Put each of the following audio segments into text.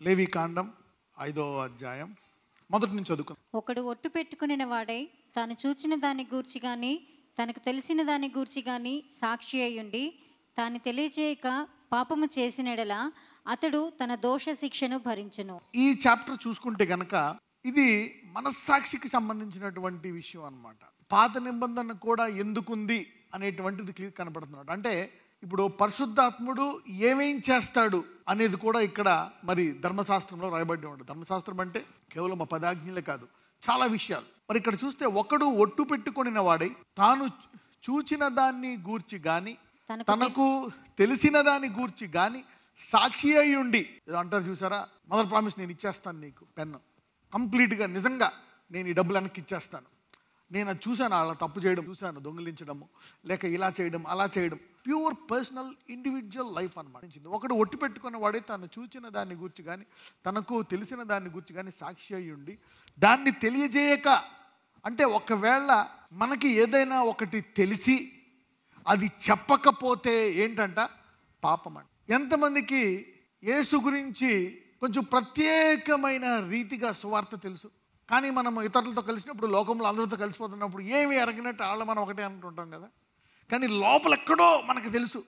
లేవీకాండం 5వ అధ్యాయం మొదటి నుంచి చదువుకుందాం. ఒకడు ఒట్టు పెట్టుకునిన వాడై తాను చూచిన దాన్ని గూర్చి గాని తనకు తెలిసిన దాన్ని గూర్చి గాని సాక్షి అయ్యుండి తాను తెలియజేయక పాపము చేసినడలా అతడు తన దోష శిక్షను భరించును. ఈ చాప్టర్ చూసుకుంటే గనక ఇది మనస్సాక్షికి సంబంధించినటువంటి విషయం అన్నమాట. పాత నిబంధన కూడా ఎందుకుంది అనేటువంటిది క్లియర్ కనపడుతున్నాడు. అంటే ఇప్పుడు పరిశుద్ధాత్ముడు ఏమేం చేస్తాడు అనేది కూడా ఇక్కడ మరి ధర్మశాస్త్రంలో రాయబడి ఉంటుంది. ధర్మశాస్త్రం అంటే కేవలం 10 ఆజ్ఞలే కాదు, చాలా విషయాలు. మరి ఇక్కడ చూస్తే ఒకడు ఒట్టు పెట్టుకొనిన వాడై తాను చూచిన దాన్ని గూర్చి గాని తనకు తెలిసిన దాన్ని గూర్చి గాని సాక్షి అయి ఉండి, అంటారు చూసారా, మదర్ ప్రామిస్ నేను ఇచ్చేస్తాను నీకు పెన్ను, కంప్లీట్గా నిజంగా నేను ఈ డబ్బులు వెనక్కి ఇచ్చేస్తాను, నేను అది చూశాను, అలా తప్పు చేయడం చూశాను, దొంగిలించడము లేక ఇలా చేయడం అలా చేయడం, ప్యూర్ పర్సనల్ ఇండివిజువల్ లైఫ్ అనమాట. ఒకడు ఒట్టు పెట్టుకున్న వాడే తను చూచిన దాన్ని గురించి కానీ తనకు తెలిసిన దాన్ని గురించి కానీ సాక్షి అయి ఉండి దాన్ని తెలియజేయక, అంటే ఒకవేళ మనకి ఏదైనా ఒకటి తెలిసి అది చెప్పకపోతే ఏంటంట పాపం అంట. ఎంతమందికి యేసు గురించి కొంచెం ప్రత్యేకమైన రీతిగా సువార్త తెలుసు, కానీ మనం ఇతరులతో కలిసినప్పుడు లోకంలో అందరితో కలిసిపోతున్నప్పుడు ఏమి ఎరగినట్టు వాళ్ళు మనం ఒకటే అంటుంటాం కదా. కానీ లోపల ఎక్కడో మనకు తెలుసు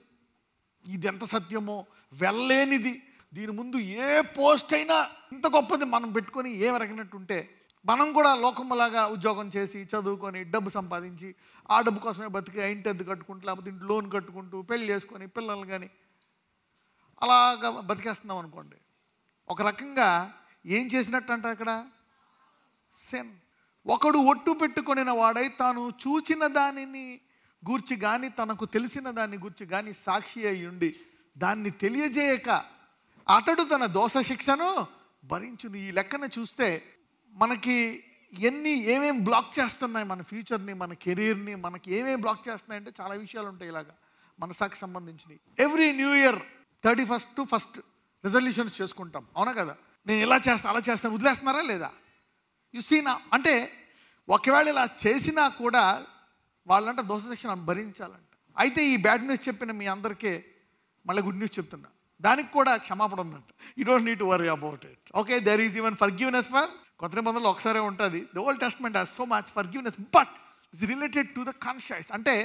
ఇది ఎంత సత్యమో, వెళ్ళలేనిది, దీని ముందు ఏ పోస్ట్ అయినా ఇంత గొప్పది మనం పెట్టుకొని ఏం ఎరగినట్టుంటే మనం కూడా లోకంలాగా ఉద్యోగం చేసి చదువుకొని డబ్బు సంపాదించి ఆ డబ్బు కోసమే బతికి ఇంటి అద్దె కట్టుకుంటూ లేకపోతే ఇంటి లోన్ కట్టుకుంటూ పెళ్లి చేసుకొని పిల్లలు కానీ అలాగా బతికేస్తున్నాం అనుకోండి. ఒక రకంగా ఏం చేసినట్టు అంట అక్కడ సెన్. ఒకడు ఒట్టు పెట్టుకొనిన వాడై తాను చూచిన దానిని గూర్చి కానీ తనకు తెలిసిన దాన్ని గూర్చి కానీ సాక్షి అయి ఉండి దాన్ని తెలియజేయక అతడు తన దోష శిక్షను భరించును. ఈ లెక్కన చూస్తే మనకి ఏమేం బ్లాక్ చేస్తున్నాయి మన ఫ్యూచర్ని, మన కెరీర్ని, మనకి ఏమేమి బ్లాక్ చేస్తున్నాయంటే చాలా విషయాలు ఉంటాయి ఇలాగా మనసాకి సంబంధించినవి. Every new year 31st to 1st resolutions చేసుకుంటాం, అవునా కదా. నేను ఇలా చేస్తాను అలా చేస్తాను, వదిలేస్తున్నారా లేదా? నా అంటే ఒకవేళ ఇలా చేసినా కూడా వాళ్ళంట దోష శిక్షణ భరించాలంట. అయితే ఈ బ్యాడ్ న్యూస్ చెప్పిన మీ అందరికీ మళ్ళీ గుడ్ న్యూస్ చెప్తున్నా, దానికి కూడా క్షమాపణ ఉందంట. You don't need to worry about it. Okay, there is even forgiveness for, కొత్త నిబంధనలో ఒకసారి ఉంటుంది. The Old testament has so much forgiveness, but it's related to the conscious. అంటే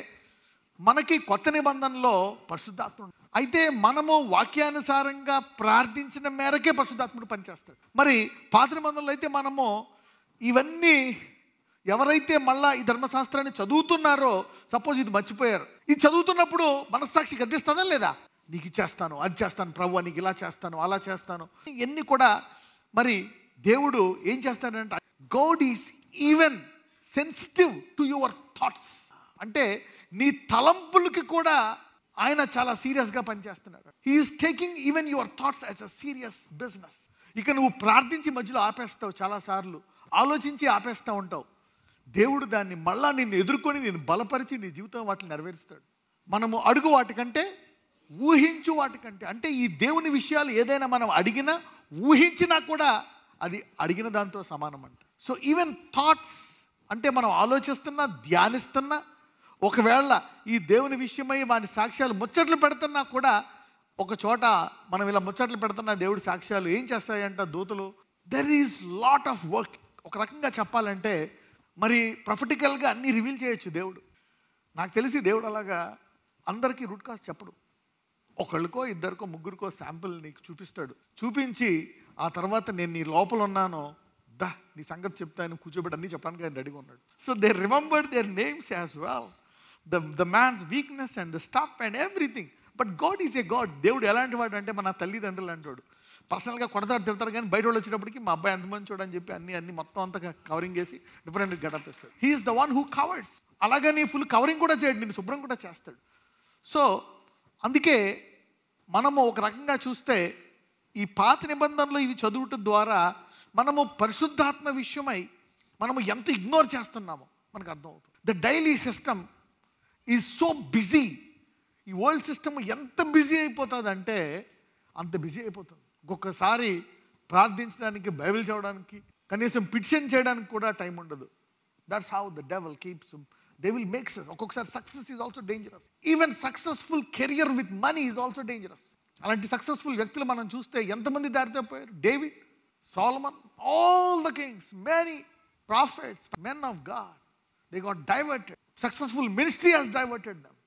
మనకి కొత్త నిబంధనలో పరిశుద్ధాత్ముడు, అయితే మనము వాక్యానుసారంగా ప్రార్థించిన మేరకే పరిశుద్ధాత్ముడు పనిచేస్తాడు. మరి పాత నిబంధనలో అయితే మనము ఇవన్నీ ఎవరైతే మళ్ళా ఈ ధర్మశాస్త్రాన్ని చదువుతున్నారో, సపోజ్ ఇది మర్చిపోయారు, ఇది చదువుతున్నప్పుడు మనస్సాక్షి గద్దిస్తుందా లేదా? నీకు ఇచ్చేస్తాను, అది చేస్తాను ప్రభు, నీకు ఇలా చేస్తాను అలా చేస్తాను, ఇవన్నీ కూడా మరి దేవుడు ఏం చేస్తాడంటే God is even sensitive to your thoughts. అంటే నీ తలంపులకి కూడా ఆయన చాలా సీరియస్గా పనిచేస్తున్నాడు. He is taking even your thoughts as a serious business. ఇక నువ్వు ప్రార్థించి మధ్యలో ఆపేస్తావు, చాలాసార్లు ఆలోచించి ఆపేస్తూ ఉంటావు. దేవుడు దాన్ని మళ్ళా నిన్ను ఎదుర్కొని నేను బలపరిచి నీ జీవితం వాటిని నెరవేరుస్తాడు. మనము అడుగు వాటికంటే ఊహించు వాటికంటే, అంటే ఈ దేవుని విషయాలు ఏదైనా మనం అడిగినా ఊహించినా కూడా అది అడిగిన దాంతో సమానం అంట. సో ఈవెన్ థాట్స్, అంటే మనం ఆలోచిస్తున్నా ధ్యానిస్తున్నా, ఒకవేళ ఈ దేవుని విషయమై వాని సాక్ష్యాలు ముచ్చట్లు పెడుతున్నా కూడా ఒక చోట మనం ఇలా ముచ్చట్లు పెడుతున్నా దేవుడి సాక్ష్యాలు ఏం చేస్తాయంట దూతలు. There is lot of work. ఒక రకంగా చెప్పాలంటే మరి ప్రొఫెటికల్గా అన్నీ రివీల్ చేయొచ్చు దేవుడు. నాకు తెలిసి దేవుడు అలాగా అందరికీ రూట్ కాజ్ చెప్పడు, ఒకళ్ళకో ఇద్దరికో ముగ్గురికో శాంపుల్ నీకు చూపిస్తాడు. చూపించి ఆ తర్వాత నేను నీ లోపల ఉన్నానో నీ సంగతి చెప్తాను కూర్చోబెట్టి అన్నీ చెప్పడానికి ఆయన రెడీగా ఉన్నాడు. So they remembered their names as well, the man's weakness and the stuff and everything. But God is a God. దేవుడు ఎలాంటి వాడు అంటే మన తల్లిదండ్రులు అంటాడు. పర్సనల్గా కొడతాడు తిడతాడు, కానీ బయట వాళ్ళు వచ్చేటప్పటికి మా అబ్బాయి ఎంతమంది చూడని చెప్పి అన్ని మొత్తం అంతా కవరింగ్ చేసి డిఫరెంట్ గెటప్ ఇస్తాడు. He is the one who covers. అలాగని ఫుల్ కవరింగ్ కూడా చేయడు, నేను శుభ్రం కూడా చేస్తాడు. సో అందుకే మనము ఒక రకంగా చూస్తే ఈ పాత నిబంధనలు ఇవి చదువుట ద్వారా మనము పరిశుద్ధాత్మ విషయమై మనము ఎంత ఇగ్నోర్ చేస్తున్నామో మనకు అర్థమవుతుంది. The daily system is so busy. ఈ వరల్డ్ సిస్టమ్ ఎంత బిజీ అయిపోతుంది అంటే అంత బిజీ అయిపోతుంది. ఒక్కొక్కసారి ప్రార్థించడానికి, బైబిల్ చదవడానికి, కనీసం పిటిషన్ చేయడానికి కూడా టైం ఉండదు. That's how the devil keeps. They will makes. ఒక్కొక్కసారి success is also dangerous. Even successful career with money is also dangerous. అలాంటి సక్సెస్ఫుల్ వ్యక్తులు మనం చూస్తే ఎంతమంది దారి తప్పారు? David, Solomon, all the kings, many prophets, men of God, they got diverted. Successful ministry has diverted them.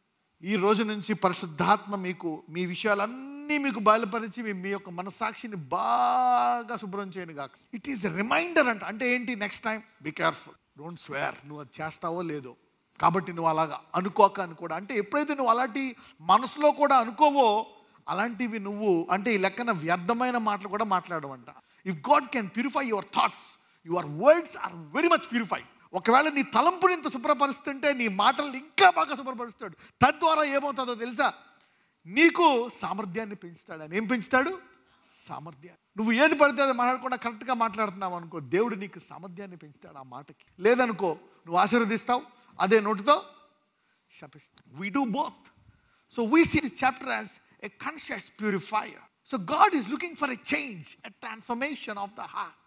ఈ రోజు నుంచి పరిశుద్ధాత్మ మీకు మీ విషయాలన్నీ మీకు బయలుపరిచి మీ యొక్క మనస్సాక్షిని బాగా శుభ్రం చేయను గాక. ఇట్ ఈస్ రిమైండర్ అంటే ఏంటి? Next time be careful, don't swear. నువ్వు అది చేస్తావో లేదో, కాబట్టి నువ్వు అలాగా అనుకోక అని కూడా. అంటే ఎప్పుడైతే నువ్వు అలాంటి మనసులో కూడా అనుకోవో, అలాంటివి నువ్వు అంటే ఈ లెక్కన వ్యర్థమైన మాటలు కూడా మాట్లాడవంట. If God can purify your thoughts, your words are very much purified. ఒకవేళ నీ తలంపుని ఇంత శుభ్రపరుస్తుంటే నీ మాటలు ఇంకా బాగా శుభ్రపరుస్తాడు. తద్వారా ఏమవుతుందో తెలుసా? నీకు సామర్థ్యాన్ని పెంచుతాడు. అని ఏం పెంచుతాడు? సామర్థ్యాన్ని. నువ్వు ఏది పడితే అది మాట్లాడకుండా కరెక్ట్గా మాట్లాడుతున్నావు అనుకో, దేవుడు నీకు సామర్థ్యాన్ని పెంచుతాడు ఆ మాటకి. లేదనుకో నువ్వు ఆశీర్వదిస్తావు, అదే నోటితో శపిస్తావు. We do both. So we see this chapter as a conscious purifier. So God is looking for a change, a transformation of the heart.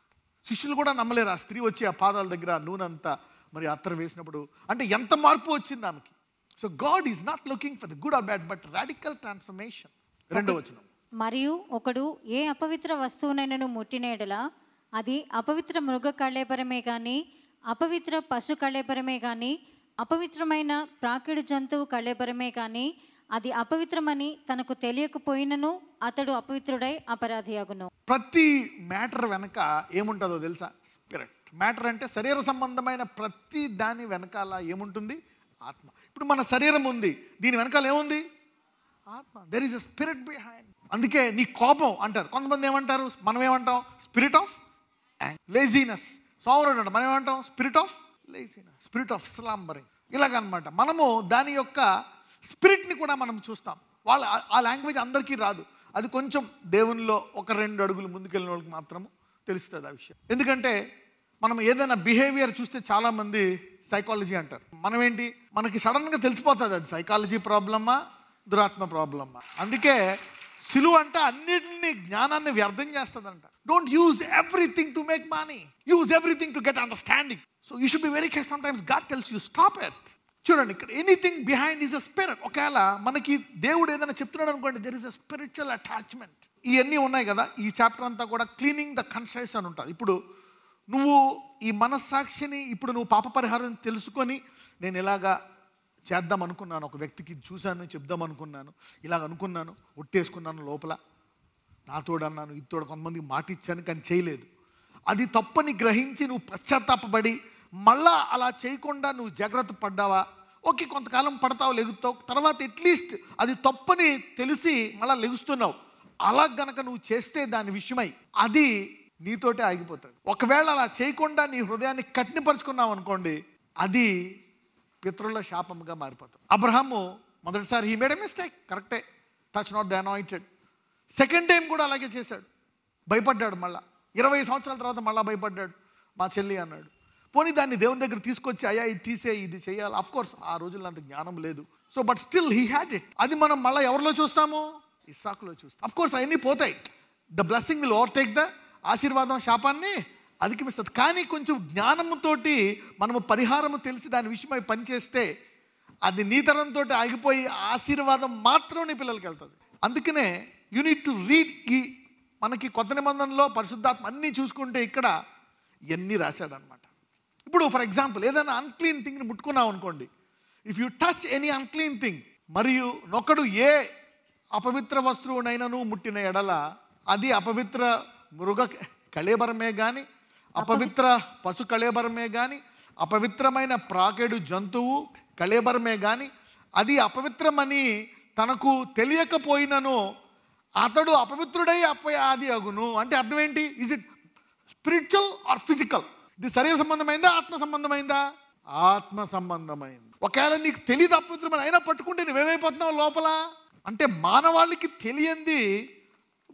శిష్యులు కూడా నమ్మలేరు. ఆ స్త్రీ వచ్చి ఆ పాదాల దగ్గర నూనెంతా మరి అత్తరు వేసినప్పుడు అంటే ఎంత మార్పు వచ్చింది ఆమెకి. So God is not looking for the good or bad, but radical transformation. 2వ వచనం. మరియు ఒకడు ఏ అపవిత్ర వస్తువునైనను ముట్టిన యెడల అది అపవిత్ర మృగ కళేబరమే కానీ, అపవిత్ర పశు కళేబరమే కానీ, అపవిత్రమైన ప్రాకిడు జంతువు కళేబరమే కానీ, అది అపవిత్రమని తనకు తెలియకపోయినను అతడు అపవిత్రుడై అపరాధి అగును. ప్రతి మ్యాటర్ వెనక ఏముంటుందో తెలుసా? స్పిరిట్. మ్యాటర్ అంటే శరీర సంబంధమైన ప్రతి దాని వెనకాల ఏముంటుంది? ఆత్మ. ఇప్పుడు మన శరీరం ఉంది, దీని వెనకాల ఏముంది? ఆత్మ. There is a spirit behind. అందుకే నీ కోపం అంటారు. కొంతమంది ఏమంటారు? మనం ఏమంటాం? Spirit of laziness. సోమరుడు అంటాం, మనం ఏమంటాం? Spirit of laziness, spirit of slumbering. ఇలాగనమాట. మనము దాని యొక్క స్పిరిట్ని కూడా మనం చూస్తాం. ఆ లాంగ్వేజ్ అందరికీ రాదు. అది కొంచెం దేవునిలో 1-2 అడుగులు ముందుకెళ్ళిన వాళ్ళకి మాత్రము తెలుస్తుంది ఆ విషయం. ఎందుకంటే మనం ఏదైనా బిహేవియర్ చూస్తే చాలామంది సైకాలజీ అంటారు. మనం ఏంటి, మనకి సడన్గా తెలిసిపోతుంది అది సైకాలజీ ప్రాబ్లమా దురాత్మ ప్రాబ్లమా. అందుకే సిలువ అంటే అన్నిటిని జ్ఞానాన్ని వ్యర్థం చేస్తుందంట. Don't use everything to make money, use everything to get understanding. So you should be very careful. Sometimes God tells you stop it. చూడండి, ఇక్కడ anything behind is a spirit. ఒకవేళ మనకి దేవుడు ఏదైనా చెప్తున్నాడు అనుకోండి, there is a spiritual attachment. ఇవన్నీ ఉన్నాయి కదా. ఈ చాప్టర్ అంతా కూడా క్లీనింగ్ ద కాన్షియస్ అని ఉంటుంది. ఇప్పుడు నువ్వు ఈ మనస్సాక్షిని ఇప్పుడు నువ్వు పాప పరిహారం తెలుసుకొని, నేను ఇలాగా చేద్దాం అనుకున్నాను, ఒక వ్యక్తికి చూశాను, చెప్దాం అనుకున్నాను, ఇలాగ అనుకున్నాను, ఒట్టేసుకున్నాను లోపల, నాతోడు అన్నాను, ఇతోడు కొంతమందికి మాట ఇచ్చాను, కానీ చేయలేదు. అది తప్పని గ్రహించి నువ్వు పశ్చాత్తాపడి మళ్ళా అలా చేయకుండా నువ్వు జాగ్రత్త పడ్డావా? ఓకే, కొంతకాలం పడతావు, లెగుతావు, తర్వాత అట్లీస్ట్ అది తప్పని తెలిసి మళ్ళీ లెగుస్తున్నావు. అలా గనక నువ్వు చేస్తే దాని విషయమై అది నీతోటే ఆగిపోతుంది. ఒకవేళ అలా చేయకుండా నీ హృదయాన్ని కఠినపరుచుకున్నావు అనుకోండి, అది పితరుల శాపంగా మారిపోతుంది. అబ్రహాము మొదటిసారి హీ మేడ్ ఎ మిస్టేక్, కరెక్టే, touch not the anointed. Second time కూడా అలాగే చేశాడు, భయపడ్డాడు. మళ్ళా 20 సంవత్సరాల తర్వాత మళ్ళీ భయపడ్డాడు. మా చెల్లి అన్నాడు. పోనీ దాన్ని దేవుని దగ్గర తీసుకొచ్చి, అయ్యా ఇది తీసే, ఇది చేయాలి. అఫ్ కోర్స్ ఆ రోజుల్లో అంత జ్ఞానం లేదు. So but still he had it. అది మనం మళ్ళీ ఎవరిలో చూస్తాము? ఇస్సాకులో చూస్తాం. అఫ్ కోర్స్ అవన్నీ పోతాయి. The blessing will overtake the, ఆశీర్వాదం శాపాన్ని అధిగమిస్తుంది. కానీ కొంచెం జ్ఞానంతోటి మనము పరిహారము తెలిసి దాని విషయమై పనిచేస్తే అది నీ తరంతో ఆగిపోయి ఆశీర్వాదం మాత్రం నీ పిల్లలకి వెళ్తుంది. అందుకనే యూ నీడ్ టు రీడ్. ఈ మనకి కొత్త నిబంధనలో పరిశుద్ధాత్మ అన్నీ చూసుకుంటే ఇక్కడ ఇవన్నీ రాశాడనమాట. ఇప్పుడు ఫర్ ఎగ్జాంపుల్ ఏదైనా అన్క్లీన్ థింగ్ని ముట్టుకున్నావు అనుకోండి, if you touch any unclean thing, మరియు నొకడు ఏ అపవిత్ర వస్తువునైనాను ముట్టిన ఎడల అది అపవిత్ర మృగ కళేబరమే కానీ, అపవిత్ర పశు కళేబరమే కానీ, అపవిత్రమైన ప్రాకెడు జంతువు కళేబరమే కానీ, అది అపవిత్రమని తనకు తెలియకపోయినను అతడు అపవిత్రుడై అపయాది అగును. అంటే అర్థం ఏంటి? Is it spiritual or physical? ఇది శరీర సంబంధమైందా, ఆత్మ సంబంధమైందా? ఆత్మ సంబంధమైంది. ఒకవేళ నీకు తెలియదు అపవిత్రమని అయినా పట్టుకుంటే నువ్వేమైపోతున్నావు లోపల? అంటే మానవాళికి తెలియంది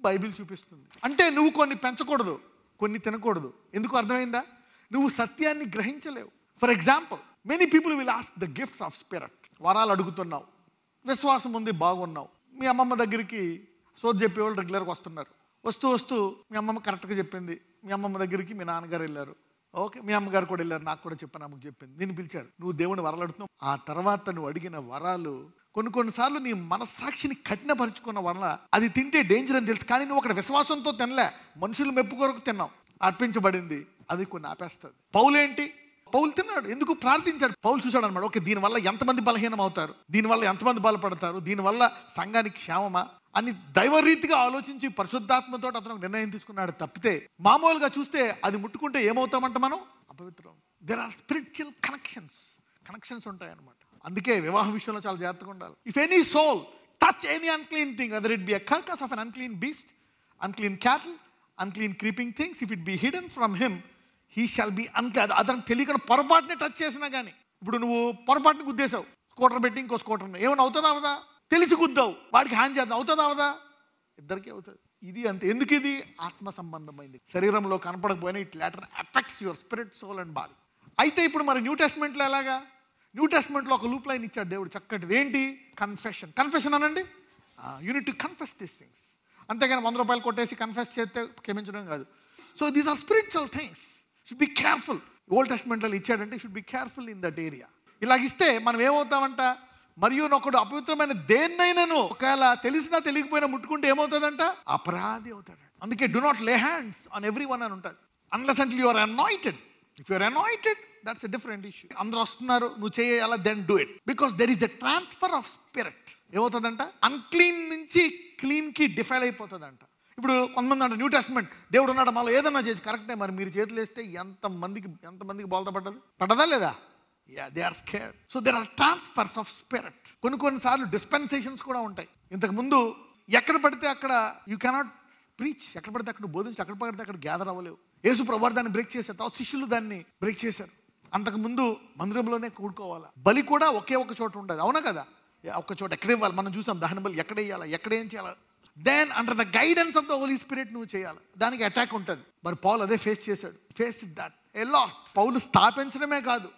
బైబిల్ చూపిస్తుంది. అంటే నువ్వు కొన్ని పెంచకూడదు, కొన్ని తినకూడదు. ఎందుకు అర్థమైందా? నువ్వు సత్యాన్ని గ్రహించలేవు. For example, many people will ask the gifts of spirit. వరాలు అడుగుతున్నావు, విశ్వాసం ఉంది, బాగున్నావు. మీ అమ్మమ్మ దగ్గరికి సోది చెప్పేవాళ్ళు రెగ్యులర్గా వస్తున్నారు. వస్తూ వస్తూ మీ అమ్మమ్మ కరెక్ట్గా చెప్పింది. మీ అమ్మమ్మ దగ్గరికి మీ నాన్నగారు వెళ్ళారు. ఓకే, మీ అమ్మగారు కూడా వెళ్ళారు, నాకు కూడా చెప్పాను, అమ్మకు చెప్పింది. నేను పిలిచారు, నువ్వు దేవుని వరాలు అడుగుతున్నావు. ఆ తర్వాత నువ్వు అడిగిన వరాలు కొన్నిసార్లు నీ మనస్సాక్షిని కఠినపరుచుకున్న వల్ల అది తింటే డేంజర్ అని తెలుసు, కానీ నువ్వు అక్కడ విశ్వాసంతో తినలే, మనుషులు మెప్పు కొరకు తిన్నావు, అర్పించబడింది, అది కొన్ని ఆపేస్తుంది. పౌలేంటి, పౌలు తిన్నాడు, ఎందుకు ప్రార్థించాడు. పౌలు చూశాడు అనమాట, ఓకే దీనివల్ల ఎంతమంది బలహీనం అవుతారు, దీనివల్ల ఎంతమంది బలపడతారు, దీనివల్ల సంఘానికి క్షేమమా అని దైవరీతిగా ఆలోచించి పరిశుద్ధాత్మతో అతను నిర్ణయం తీసుకున్నాడు. తప్పితే మామూలుగా చూస్తే అది ముట్టుకుంటే ఏమవుతామంట, మనం అపవిత్రం. దెర్ ఆర్ స్పిరిచువల్ కనెక్షన్స్ ఉంటాయి అనమాట. అందుకే వివాహ విషయంలో చాలా జాగ్రత్తగా ఉండాలి. If any soul touch any unclean thing, whether it be a carcass of an unclean beast, unclean cattle, unclean creeping things, if it be hidden from him, he shall be unclean. అతనికి తెలియకుండా పొరపాటునే touch చేసినా కానీ, ఇప్పుడు నువ్వు పొరపాటుని గుద్దేశావు, scooter పెట్టి ఇంకో scooter, ఏమైనా అవుతుందా అవదా, తెలిసి గుద్దావు, వాడికి హ్యాండ్ చేద్దాం, అవుతుందా అవదా, ఇద్దరికీ అవుతుంది. ఇది అంతే. ఎందుకు ఇది ఆత్మ సంబంధమైంది, శరీరంలో కనపడకపోయినా it later affects your spirit, soul and body. అయితే ఇప్పుడు మరి న్యూ టెస్ట్మెంట్లో ఎలాగా, న్యూ టెస్ట్మెంట్లో ఒక లూప్ లైన్ ఇచ్చాడు దేవుడు చక్కటిది. ఏంటి? కన్ఫెషన్ అనండి. You need to confess these things. అంతేగాని 100 రూపాయలు కొట్టేసి కన్ఫెస్ చేస్తే క్షమించడం కాదు. So these are spiritual things, should be careful. Old టెస్ట్మెంట్లో ఇచ్చాడంటే should be careful in that area. ఇలాగిస్తే మనం ఏమవుతామంట, మరియు ఒకడు అపవిత్రమైన దేన్నైనాను ఒకవేళ తెలిసినా తెలియకపోయినా ముట్టుకుంటే ఏమవుతుందంట, అపరాధి అవుతాడు. అందుకే do not lay hands on every one అని ఉంటుంది, unless until you are anointed. If you are anointed, that's a different issue. అందరూ వస్తున్నారు, నువ్వు చేయాలా, then do it, because there is a transfer of spirit. ఏమవుతుందంట, అన్క్లీన్ నుంచి క్లీన్కి defile అయిపోతుందంట. ఇప్పుడు కొంతమంది అంటే న్యూ టెస్ట్మెంట్ దేవుడు ఉన్నాడు మళ్ళీ ఏదన్నా చేసి, కరెక్టే, మరి మీరు చేతులు వేస్తే ఎంతమందికి బోల్తా పడ్డదా లేదా? Yeah, they are scared. So there are transfers of spirit. కొన్నిసార్లు డిస్పెన్సేషన్స్ కూడా ఉంటాయి. ఇంతకుముందు ఎక్కడ పడితే అక్కడ యూ కెనాట్ ప్రీచ్, ఎక్కడ పడితే అక్కడ బోధించి, ఎక్కడ పడితే అక్కడ గ్యాదర్ అవ్వలేవు. యేసు ప్రభువారు దాన్ని బ్రేక్ చేశారు, తర్వాత శిష్యులు దాన్ని బ్రేక్ చేశారు. అంతకుముందు మందిరంలోనే కూడుకోవాలా, బలి కూడా ఒకే ఒక చోట ఉండదు, అవునా కదా, ఒక చోట ఎక్కడ ఇవ్వాలి, మనం చూసాం దహన బలి ఎక్కడ వేయాలా, ఎక్కడ ఏం చేయాలి, then under the guidance of the Holi Spirit నువ్వు చేయాలి. దానికి అటాక్ ఉంటుంది. మరి పౌలు అదే ఫేస్ చేశాడు, ఫేస్ దట్ ఎ లాట్. పౌలు స్థాపించడమే కాదు,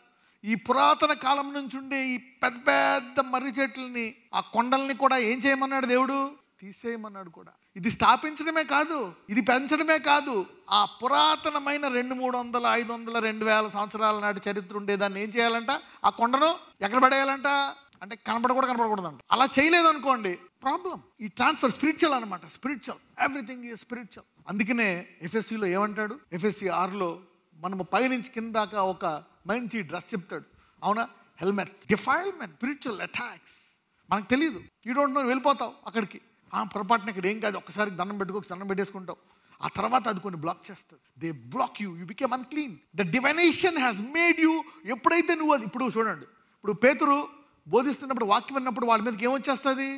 ఈ పురాతన కాలం నుంచి ఉండే ఈ పెద్ద పెద్ద మర్రి చెట్లని, ఆ కొండల్ని కూడా ఏం చేయమన్నాడు దేవుడు, తీసేయమన్నాడు కూడా. ఇది స్థాపించడమే కాదు, ఇది పెంచడమే కాదు, ఆ పురాతనమైన 200, 300, 500, 2000 సంవత్సరాల నాటి చరిత్ర ఉండేదాన్ని ఏం చేయాలంట, ఆ కొండను ఎక్కడ పడేయాలంట అంటే కనపడకూడదంట. అలా చేయలేదు అనుకోండి ప్రాబ్లం. ఈ ట్రాన్స్ఫర్ స్పిరిచువల్ అనమాట, స్పిరిచువల్, ఎవ్రీథింగ్ ఈజ్ స్పిరిచువల్. అందుకనే ఎఫ్ఎస్సిలో ఏమంటాడు, ఎఫ్ఎస్సి 6లో మనము పైనుంచి కిందాక ఒక మంచి డ్రెస్ చెప్తాడు, అవునా, హెల్మెట్, డిఫైల్మెంట్, స్పిరిచువల్ అటాక్స్. మనకు తెలియదు, యూ డోంట్ నో, వెళ్ళిపోతావు అక్కడికి, పొరపాటున ఇక్కడ ఏం కాదు, ఒక్కసారి దండం పెట్టేసుకుంటావు, ఆ తర్వాత అది కొన్ని బ్లాక్ చేస్తుంది. They block you, you became unclean. The divination has made you. ఎప్పుడైతే నువ్వు అది, ఇప్పుడు చూడండి, ఇప్పుడు పేతురు బోధిస్తున్నప్పుడు, వాక్యం విన్నప్పుడు వాళ్ళ మీదకి ఏమొచ్చేస్తుంది,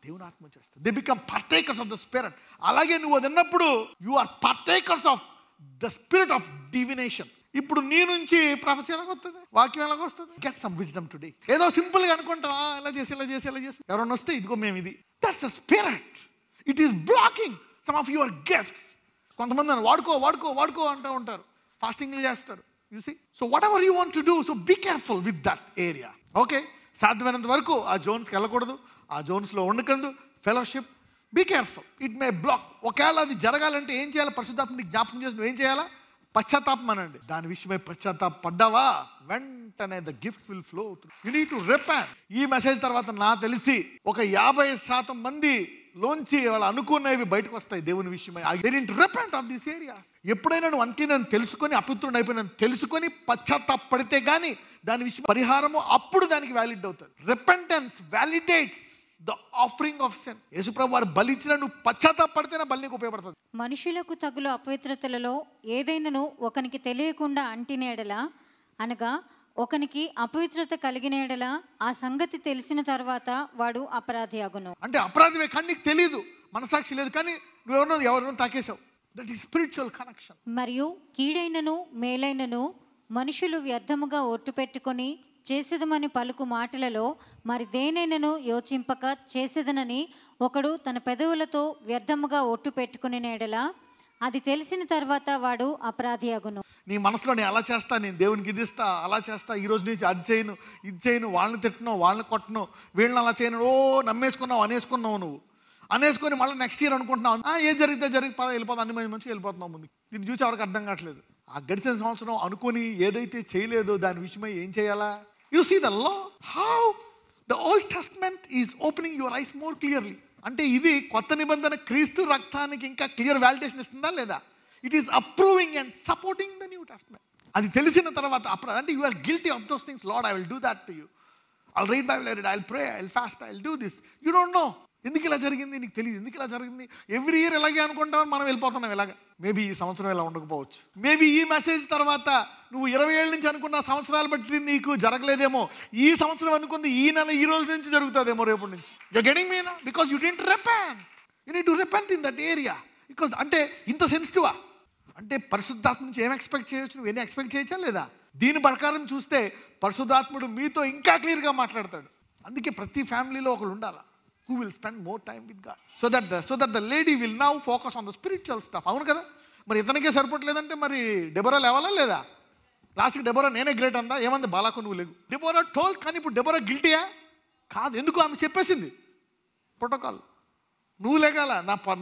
దేవుని ఆత్మ వచ్చేస్తుంది. They become partakers of the spirit. అలాగే నువ్వు అది విన్నప్పుడు you are partakers of the spirit of divination. ఇప్పుడు నీ నుంచి ప్రొఫెసర్ ఎలాగొస్తుంది, వాక్యం ఎలాగొస్తుంది, గెట్ సమ్ విజ్డమ్ టుడే. ఏదో సింపుల్గా అనుకుంటావా, ఇలా చేసి ఎవరన్నా వస్తే ఇదిగో మేము ఇది, that's a spirit. It is blocking some of your gifts. కొంతమంది వాడుకో అంటూ ఉంటారు, ఫాస్టింగ్లు చేస్తారు, you see. So what ever you want to do, so be careful with that area. Okay, సాధ్యమైనంత వరకు ఆ జోన్స్కి వెళ్ళకూడదు, ఆ జోన్స్లో ఉండకండు. Fellowship, be careful, it may block. ఒకవేళ అది జరగాలంటే ఏం చేయాలి, పరిశుద్ధాత్మని జ్ఞాపకం చేసి నువ్వు ఏం చేయాలా, పశ్చాత్తాపం అనండి. దాని విషయమై పడ్డావా, వెంటనే the gift will flow through. You need to repent. ఈ మెసేజ్ తర్వాత నా తెలిసి ఒక 50% మంది లోంచి వాళ్ళు అనుకునేవి బయటకు వస్తాయి దేవుని విషయమై. They didn't repent of this areas. ఎప్పుడైనా నువ్వు అన్క్లీన్ తెలుసుకొని, అపవిత్రుడు అయిపోయిన తెలుసుకొని పశ్చాత్తాపడితే గానీ దాని విషయం పరిహారము అప్పుడు దానికి వ్యాలిడ్ అవుతుంది. Repentance validates the offering of sin. యేసుప్రభు వారు బలి ఇచ్చిన నువ్వు పశ్చాత్తాపడితేనే బలి నీకు ఉపయోగపడుతుంది. మనుషులకు తగులు అపవిత్రతలలో ఏదైనాను ఒకనికి తెలియకుండా అంటినేడలా, అనగా ఒకనికి అపవిత్రత కలిగినేడలా, ఆ సంగతి తెలిసిన తర్వాత వాడు అపరాధి అగును. అంటే అపరాధివే కానీ నీకు తెలియదు, మనసాక్షి లేదు, కానీ నువ్వు ఎవరినో తాకేసావు. That is spiritual connection. మరియు కీడైనను మేలైనను మనుషులు వ్యర్థముగా ఒట్టు పెట్టుకొని చేసేదమని పలుకు మాటలలో మరి దేనైనను యోచింపక చేసేదనని ఒకడు తన పెదవులతో వ్యర్థముగా ఒట్టు పెట్టుకుని నేడలా, అది తెలిసిన తర్వాత వాడు అపరాధి అగును. నీ మనసులో నేను అలా చేస్తా, నేను దేవునికి ఇది ఇస్తా, అలా చేస్తా, ఈ రోజు నుంచి అది చేయను, ఇది చేయను, వాళ్ళని తిట్టను, వాళ్ళని కొట్టను, వీళ్ళని అలా చేయను, నమ్మేసుకున్నావు, నువ్వు అనేసుకొని మళ్ళీ నెక్స్ట్ ఇయర్ అనుకుంటున్నావు, ఏది జరిగితే వెళ్ళిపోతాం, అన్ని మంచిగా వెళ్ళిపోతున్నావు ముందు. దీన్ని చూసి ఎవరికి అర్థం కావట్లేదు. ఆ గడిచిన సంవత్సరం అనుకొని ఏదైతే చేయలేదో దాని విషయమై ఏం చేయాలా, you see the law, how the Old Testament is opening your eyes more clearly. అంటే ఇది కొత్త నిబంధన క్రీస్తు రక్తానికి ఇంకా క్లియర్ వాలిడేషన్ ఇస్తుందా లేదా? It is approving and supporting the New Testament. అది తెలిసిన తర్వాత అంటే you are guilty of those things. Lord, I will do that to you. I'll read Bible, I'll pray, I'll fast, I'll do this. You don't know. ఎందుకు ఇలా జరిగింది నీకు తెలియదు. ఎందుకు ఇలా జరిగింది? ఎవ్రీ ఇయర్ ఇలాగే అనుకుంటామని మనం వెళ్ళిపోతున్నాం ఇలాగ. మేబీ ఈ సంవత్సరం ఇలా ఉండకపోవచ్చు. మేబీ ఈ మెసేజ్ తర్వాత నువ్వు 20 ఏళ్ళ నుంచి అనుకున్న సంవత్సరాలు బట్టి నీకు జరగలేదేమో. ఈ సంవత్సరం అనుకుంది ఈ నెల ఈ రోజు నుంచి జరుగుతుందేమో రేపటి నుంచి. యు గెటింగ్ మీ నా? Because you didn't repent. You need to repent in that area. Because అంటే ఇంత సెన్సిటివా? అంటే పరిశుద్ధాత్మ నుంచి ఏం ఎక్స్పెక్ట్ చేయొచ్చు? నువ్వు ఎన్ని ఎక్స్పెక్ట్ చేయొచ్చా లేదా? దీని ప్రకారం చూస్తే పరిశుద్ధాత్ముడు మీతో ఇంకా క్లియర్గా మాట్లాడతాడు. అందుకే ప్రతి ఫ్యామిలీలో ఒకరు ఉండాలి who will spend more time with God, so that the lady will now focus on the spiritual stuff. అవును కదా? మరి ఇతనికే సరిపోవట్లేదంటే మరి డెబోరా లేవాలా లేదా? లాస్ట్కి డెబోరా నేనే గ్రేట్ అందా? ఏమంది? బాలాకు నువ్వు లేవు. Deborah told. కానీ ఇప్పుడు డెబోరా గిల్టీయా? కాదు. ఎందుకు? ఆమె చెప్పేసింది ప్రోటోకాల్. నువ్వు లేగాల.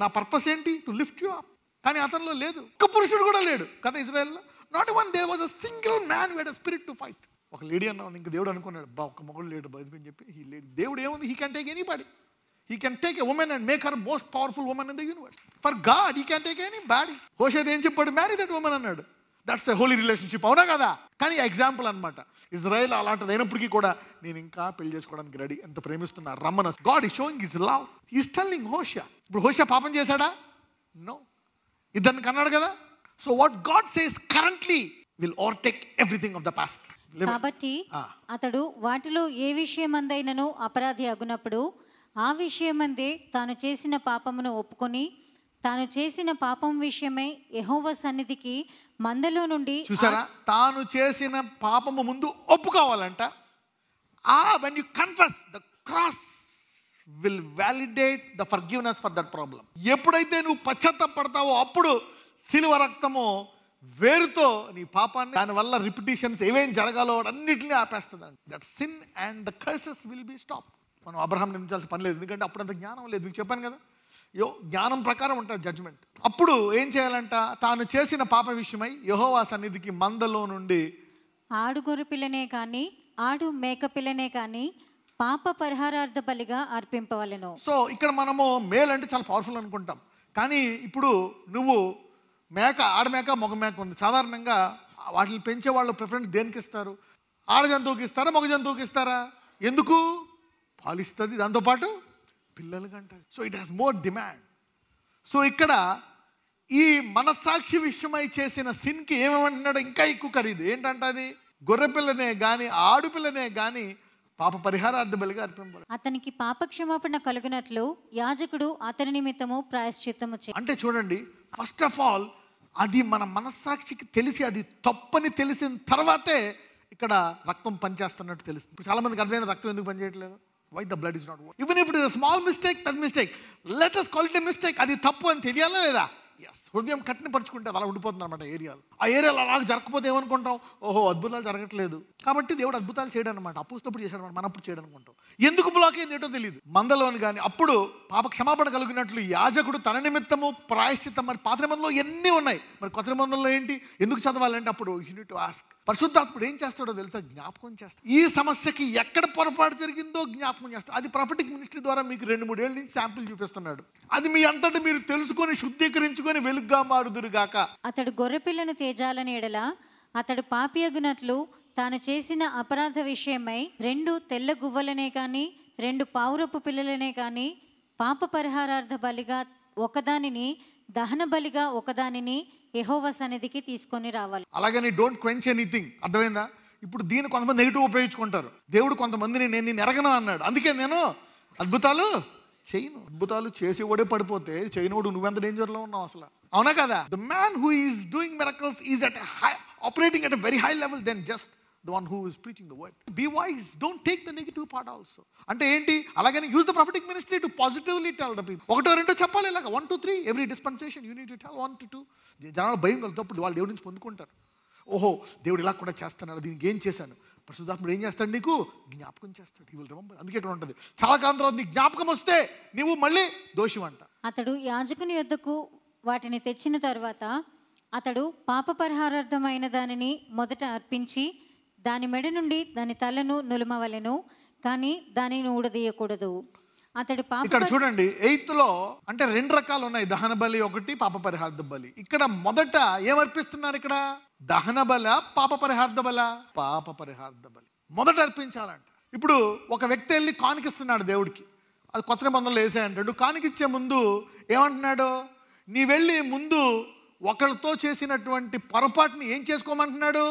నా పర్పస్ ఏంటి? To lift you up. కానీ అతనిలో లేదు. ఒక్క పురుషుడు కూడా లేడు కదా ఇజ్రాయెల్లో. Not one. There was a single man who had a spirit to fight. ఒక లేడీ అన్నాను, ఇంక దేవుడు అనుకున్నాడు ఒక్క మొగుడు లేడు బయటని చెప్పి. ఈ లేడీ దేవుడు ఏముంది? He can take anybody. He can take a woman and make her most powerful woman in the universe. For God, he can take anybody. హోషేది ఏం చెప్పాడు? మ్యారీ దట్ ఉమెన్ అన్నాడు. That's a holy relationship. అవునా కదా? కానీ example అనమాట. Israel అలాంటిది అయినప్పటికీ కూడా నేను ఇంకా పెళ్లి చేసుకోవడానికి రెడీ, ఎంత ప్రేమిస్తున్నా రమ్మన. God is showing his love. He is telling Hosea. ఇప్పుడు హోషియా పాపం చేశాడా? నో. ఇద్దరిని కన్నాడు కదా. So what God says currently will overtake everything of the past. కాబట్టి అతడు వాటిలో ఏ విషయమందైనను అపరాధి అగునప్పుడు ఆ విషయమందే తాను చేసిన పాపమును ఒప్పుకొని తాను చేసిన పాపం విషయమై యెహోవా సన్నిధికి మందలో నుండి. చూసారా? తాను చేసిన పాపము ముందు ఒప్పుకోవాలంట. when you confess, the cross will validate the forgiveness for that problem. ఎప్పుడైతే నువ్వు పశ్చాత్తాపడతావో అప్పుడు సిలువ రక్తము వేరుతో నీ పాపాన్ని, దానివల్ల రిపిటేషన్స్ ఏమేం జరగాలో అన్నిటినీ ఆపేస్తుందండి. That sin and the curses will be stop. మనం అబ్రహాం నిందించాల్సిన పని లేదు, ఎందుకంటే అప్పుడు అంత జ్ఞానం లేదు. మీకు చెప్పాను కదా, జ్ఞానం ప్రకారం ఉంటుంది జడ్జ్మెంట్. అప్పుడు ఏం చేయాలంట? తాను చేసిన పాప విషయమై యెహోవా సన్నిధికి మందలో నుండి ఆడు గొర్రె పిల్లనే కానీ ఆడు మేక పిల్లనే కానీ పాప పరిహారార్థ బలిగా అర్పింపవలెను. సో ఇక్కడ మనము మేల్ అంటే చాలా పవర్ఫుల్ అనుకుంటాం, కానీ ఇప్పుడు నువ్వు మేక, ఆడమేక, మగ మేక ఉంది. సాధారణంగా వాటిని పెంచే వాళ్ళు ప్రిఫరెన్స్ దేనికి ఇస్తారు? ఆడ జంతువుకి ఇస్తారా, మగ జంతువుకి ఇస్తారా? ఎందుకు? పాలిస్తుంది, దాంతోపాటు పిల్లలు కంటుంది. So it has more demand. So ఇక్కడ ఈ మనస్సాక్షి విషయమై చేసిన సిన్కి ఏమేమంటున్నాడు? ఇంకా ఎక్కువ ఖరీదు. ఏంటంటే అది గొర్రె పిల్లనే కానీ ఆడుపిల్లనే కానీ పాప పరిహారార్థ బలిగా అర్పించాలి. అతనికి పాపక్షమాపణ కలుగునట్లు యాజకుడు అతని నిమిత్తము ప్రాయశ్చిత్తము చేయాలి. అంటే చూడండి, ఫస్ట్ ఆఫ్ ఆల్ అది మన మనస్సాక్షికి తెలిసి అది తప్పని తెలిసిన తర్వాతే ఇక్కడ రక్తం పనిచేస్తున్నట్టు తెలుస్తుంది. చాలా మందికి అర్థమైంది రక్తం ఎందుకు పనిచేయట్లేదు. Why the blood is not working? Even if it is a small mistake, that mistake, let us call it a mistake. అది తప్పు అని తెలియాలా లేదా? ఎస్. హృదయం కఠినపరుచుకుంటే అది అలా ఉండిపోతుంది అనమాట ఏరియాలో. ఆ ఏరియాలో అలాగ జరగకపోతే ఏమనుకుంటాం? ఓహో, అద్భుతాలు జరగట్లేదు కాబట్టి దేవుడు అద్భుతాలు చేయడం అనమాట. అప్పుస్తప్పుడు చేశాడు అనమాట, మనం అప్పుడు చేయడం అనుకుంటాం. ఎందుకు బ్లాక్ అయింది ఏంటో తెలియదు మందలోని. కానీ అప్పుడు పాప క్షమాపణ కలిగినట్లు యాజకుడు తన నిమిత్తము ప్రాయశ్చిత్తం. మరి పాత నిబంధనలో ఎన్ని ఉన్నాయి, మరి కొత్త నిబంధనలో ఏంటి? ఎందుకు చదవాలంటే అప్పుడు యు నీడ్ టు ఆస్క్. పరిశుద్ధాత్ముడు ఏం చేస్తాడో తెలుసా? జ్ఞాపకం చేస్తాడు. ఈ సమస్యకి ఎక్కడ పొరపాటు జరిగిందో జ్ఞాపకం చేస్తాడు. అది ప్రొఫెటిక్ మినిస్ట్రీ ద్వారా మీకు 2-3 ఏళ్ళ నుంచి శాంపిల్ చూపిస్తున్నాడు. అది మీ అంతటి మీరు తెలుసుకొని శుద్ధీకరించుకొని వెలుగుగా మారుదురుగాక. అతడు గొర్రెపిల్లను తేజాలని ఎడల అతడు పాపియగునట్లు తాను చేసిన అపరాధ విషయమై 2 తెల్ల గువ్వలనే కానీ 2 పావురపు పిల్లలనే కానీ పాప పరిహారార్థ బలిగా ఒకదానిని, దహన బలిగా ఒకదానిని యెహోవా సన్నిధికి తీసుకొని రావాలి. అలాగని డోంట్ క్వెంచ్ ఎనీథింగ్. అర్థమైందా? ఇప్పుడు దీన్ని కొంతమంది నెగిటివ్ ఉపయోగించుకుంటారు. దేవుడు కొంతమందిని నేను ఎరగను అన్నాడు, అందుకే నేను అద్భుతాలు చేయను. అద్భుతాలు చేసేవాడే పడిపోతే చేయనివాడు నువ్వెంత డేంజర్లో ఉన్నావు అసలు. అవునా కదా? The man who is doing miracles is at operating at a very high level then just the one who is preaching the word. Be wise, don't take the negative part also. అంటే ఏంటి? అలాగని use the prophetic ministry to positively tell the people. 1-2 చెప్పాలి, ఇలాగ 1 to 3 every dispensation you need to tell 1 to 2. జనాలు భయం కలుగుతప్పుడు వాళ్ళు దేవుడి నుంచి పొందుకుంటారు. ఓహో, దేవుడు ఇలా కూడా చేస్తున్నాడు, దీనికి ఏం చేశాను. పరిశుద్ధాత్ముడు ఏం చేస్తాడు? నీకు జ్ఞాపకం చేస్తాడు. He will remember. అందుకే ఇక్కడ ఉంటుంది, చాలా కాలం తర్వాత నీకు జ్ఞాపకం వస్తే నువ్వు మళ్ళీ దోషివంట. అతడు యాజకుని యొద్దకు వాటిని తెచ్చిన తర్వాత అతడు పాప పరిహారార్థమైన దానిని మొదట అర్పించి దాని మెడ నుండి దాని తలను నులుమవలెను. కానీ దానిని ఊడదీయకూడదు. అతడు ఇక్కడ చూడండి 8th లో అంటే 2 రకాలు ఉన్నాయి, దహన బలి ఒకటి, పాప పరిహార్థ బలి. ఇక్కడ మొదట ఏమర్పిస్తున్నారు? ఇక్కడ దహన బల, పాప పరిహార్థ బల? పాప పరిహార్థ బలి మొదట అర్పించాలంట. ఇప్పుడు ఒక వ్యక్తి వెళ్ళి కానుకిస్తున్నాడు దేవుడికి, అది కొత్త నిబంధనలు వేసాయంటాడు. కానుకిచ్చే ముందు ఏమంటున్నాడు? నీ వెళ్ళి ముందు ఒకరితో చేసినటువంటి పొరపాటుని ఏం చేసుకోమంటున్నాడు?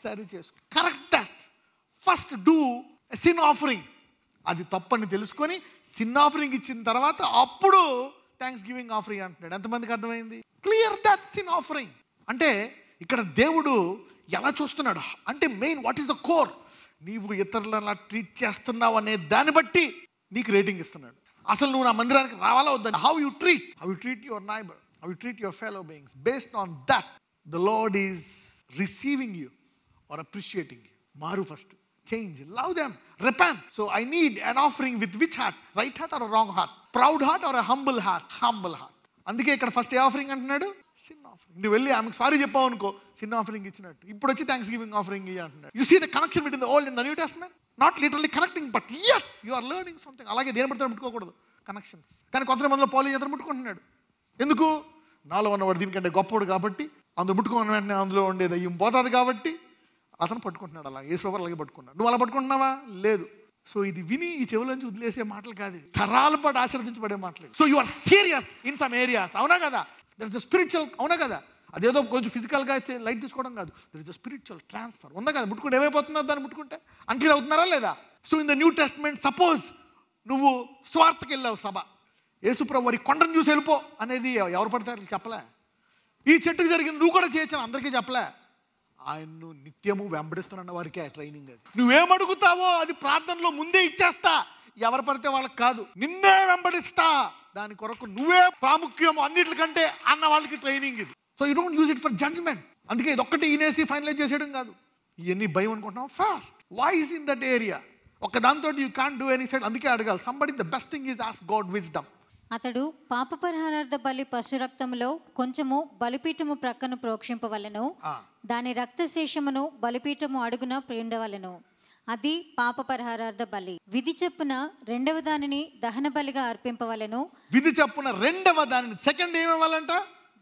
సరి చేసుకో. Correct that. First do sin offering. అది తప్పని తెలుసుకొని సిన్ ఆఫరింగ్ ఇచ్చిన తర్వాత అప్పుడు థ్యాంక్స్ గివింగ్ ఆఫరింగ్ అంటున్నాడు. ఎంతమందికి అర్థమైంది? క్లియర్ దట్ సిన్ ఆఫరింగ్ అంటే ఇక్కడ దేవుడు ఎలా చూస్తున్నాడు అంటే main what is the core. నీవు ఇతరులను ట్రీట్ చేస్తున్నావు అనే దాన్ని బట్టి నీకు రేటింగ్ ఇస్తున్నాడు. అసలు నువ్వు నా మందిరానికి రావాలా వద్దని, how you treat your neighbour, how you treat your fellow beings, based on that the Lord is receiving you or appreciating you. మారు first, change, love them, repent. So I need an offering with which heart? Right heart or a wrong heart? Proud heart or a humble heart? Humble heart. అందుకే ఇక్కడ first ఏ offering అంటున్నాడు? Sin offering. నువ్వు వెళ్ళి ఆమెకు sorry చెప్పావు అనుకో, sin offering ఇచ్చినట్టు. ఇప్పుడు వచ్చి థ్యాంక్స్ గివింగ్ ఆఫరింగ్ ఇయ్య అంటున్నాడు. You see the connection between the Old and the New Testament. Not literally connecting, but yet you are learning something. అలాగే దేని పడితే ముట్టుకోకూడదు, కనెక్షన్స్. కానీ కొత్త నిబంధనలో పౌలు ఇతను ముట్టుకుంటున్నాడు. ఎందుకు? నాలో ఉన్నవాడు దీనికంటే గొప్పవాడు కాబట్టి, అందులో ముట్టుకున్న వెంటనే అందులో ఉండేది అయ్యి పోతుంది కాబట్టి అతను పట్టుకుంటున్నాడు. అలా యేసుప్రభు అలాగే పట్టుకున్నాడు. నువ్వు అలా పట్టుకుంటున్నావా? లేదు. సో ఇది విని ఈ చెవులోంచి వదిలేసే మాటలు కాదు, తరాల పాటు ఆశీర్వదించబడే మాటలు. So you are serious in some areas. అవునా కదా? There is the spiritual. అవునా కదా? అదేదో కొంచెం ఫిజికల్గా లైట్ తీసుకోవడం కాదు, there is the spiritual transfer. ఉందా కదా? ముట్టుకుంటే ఏమైపోతున్నారు? దాన్ని ముట్టుకుంటే అన్క్లీన్ అవుతున్నారా లేదా? So in the New Testament suppose నువ్వు స్వార్థకి వెళ్ళావు సభ, యేసుప్రభు వారి కొండను చూసి వెళ్ళిపో అనేది ఎవరు పడతారు చెప్పలే. ఈ చెట్టుకు జరిగింది నువ్వు కూడా చేయొచ్చు అందరికీ చెప్పలే. ఆయన్ను నిత్యము వెంబడిస్తున్న వారికి ఆ ట్రైనింగ్. అది నువ్వేమడుగుతావో అది ప్రార్థనలో ముందే ఇచ్చేస్తా, ఎవరు పడితే వాళ్ళకి కాదు, నిన్నే వెంబడిస్తా, దాని కొరకు నువ్వే ప్రాముఖ్యం అన్నిటికంటే అన్న వాళ్ళకి ట్రైనింగ్ ఇది. So you don't use it for judgement. అందుకే ఇదొక్కటి ఈనేసి ఫైనలైజ్ చేసేయడం కాదు. ఇవన్నీ భయం అనుకుంటున్నాం. Fast voice in that area ఒక దాంతో you can't do any side. అందుకే అడగాలి somebody. The best thing is ask God wisdom. అతడు పాప పరిహారార్థ బలి పశు రక్తములో కొంచెము బలిపీఠము ప్రక్కను ప్రోక్షింపవలెను, దాని రక్తశేషమును బలిపీఠము అడుగున పిండవలెను. అది పాప పరిహారార్థ బలి. విధి చెప్పున రెండవ దానిని దహన బలిగా అర్పింపవలెను. విధి చెప్పున రెండవ దానిని సెకండ్ ఏమివ్వాలంట?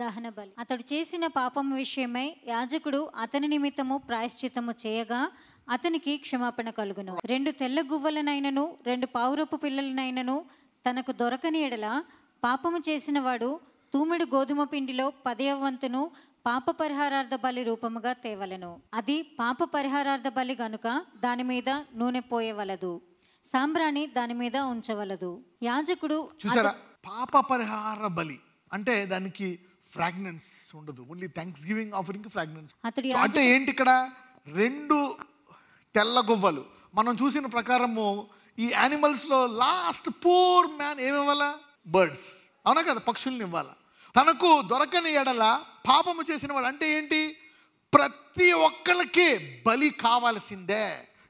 దహన బలి. అతడు చేసిన పాపము విషయమై యాజకుడు అతని నిమిత్తము ప్రాయశ్చిత్తము చేయగా అతనికి క్షమాపణ కలుగును. 2 తెల్ల గువ్వలనైనను 2 పావురపు పిల్లలనైనను తనకు దొరకని ఎడల పాపము చేసిన వాడు తూమెడు గోధుమ పిండిలో 10వ వంతును పాప పరిహారార్థ బలి రూపముగా తేవలెను. అది పాప పరిహారార్థ బలి గనుక దాని మీద నూనె పోయవలదు, సాంబ్రాణి దాని మీద ఉంచవలదు. యాజకుడు చూసారా, పాప పరిహార బలి అంటే దానికి ఫ్రాగ్నెన్స్ ఉండదు, only thanks giving offering fragrance. అంటే ఏంటి? ఇక్కడ 2 తెల్ల గువ్వలు. మనం చూసిన ప్రకారము ఈ యానిమల్స్లో లాస్ట్ పూర్ మ్యాన్ ఏమివ్వాలా? బర్డ్స్. అవునా కదా? పక్షుల్ని ఇవ్వాలా. తనకు దొరకని ఎడల పాపము చేసిన వాడు అంటే ఏంటి? ప్రతి ఒక్కళ్ళకి బలి కావాల్సిందే.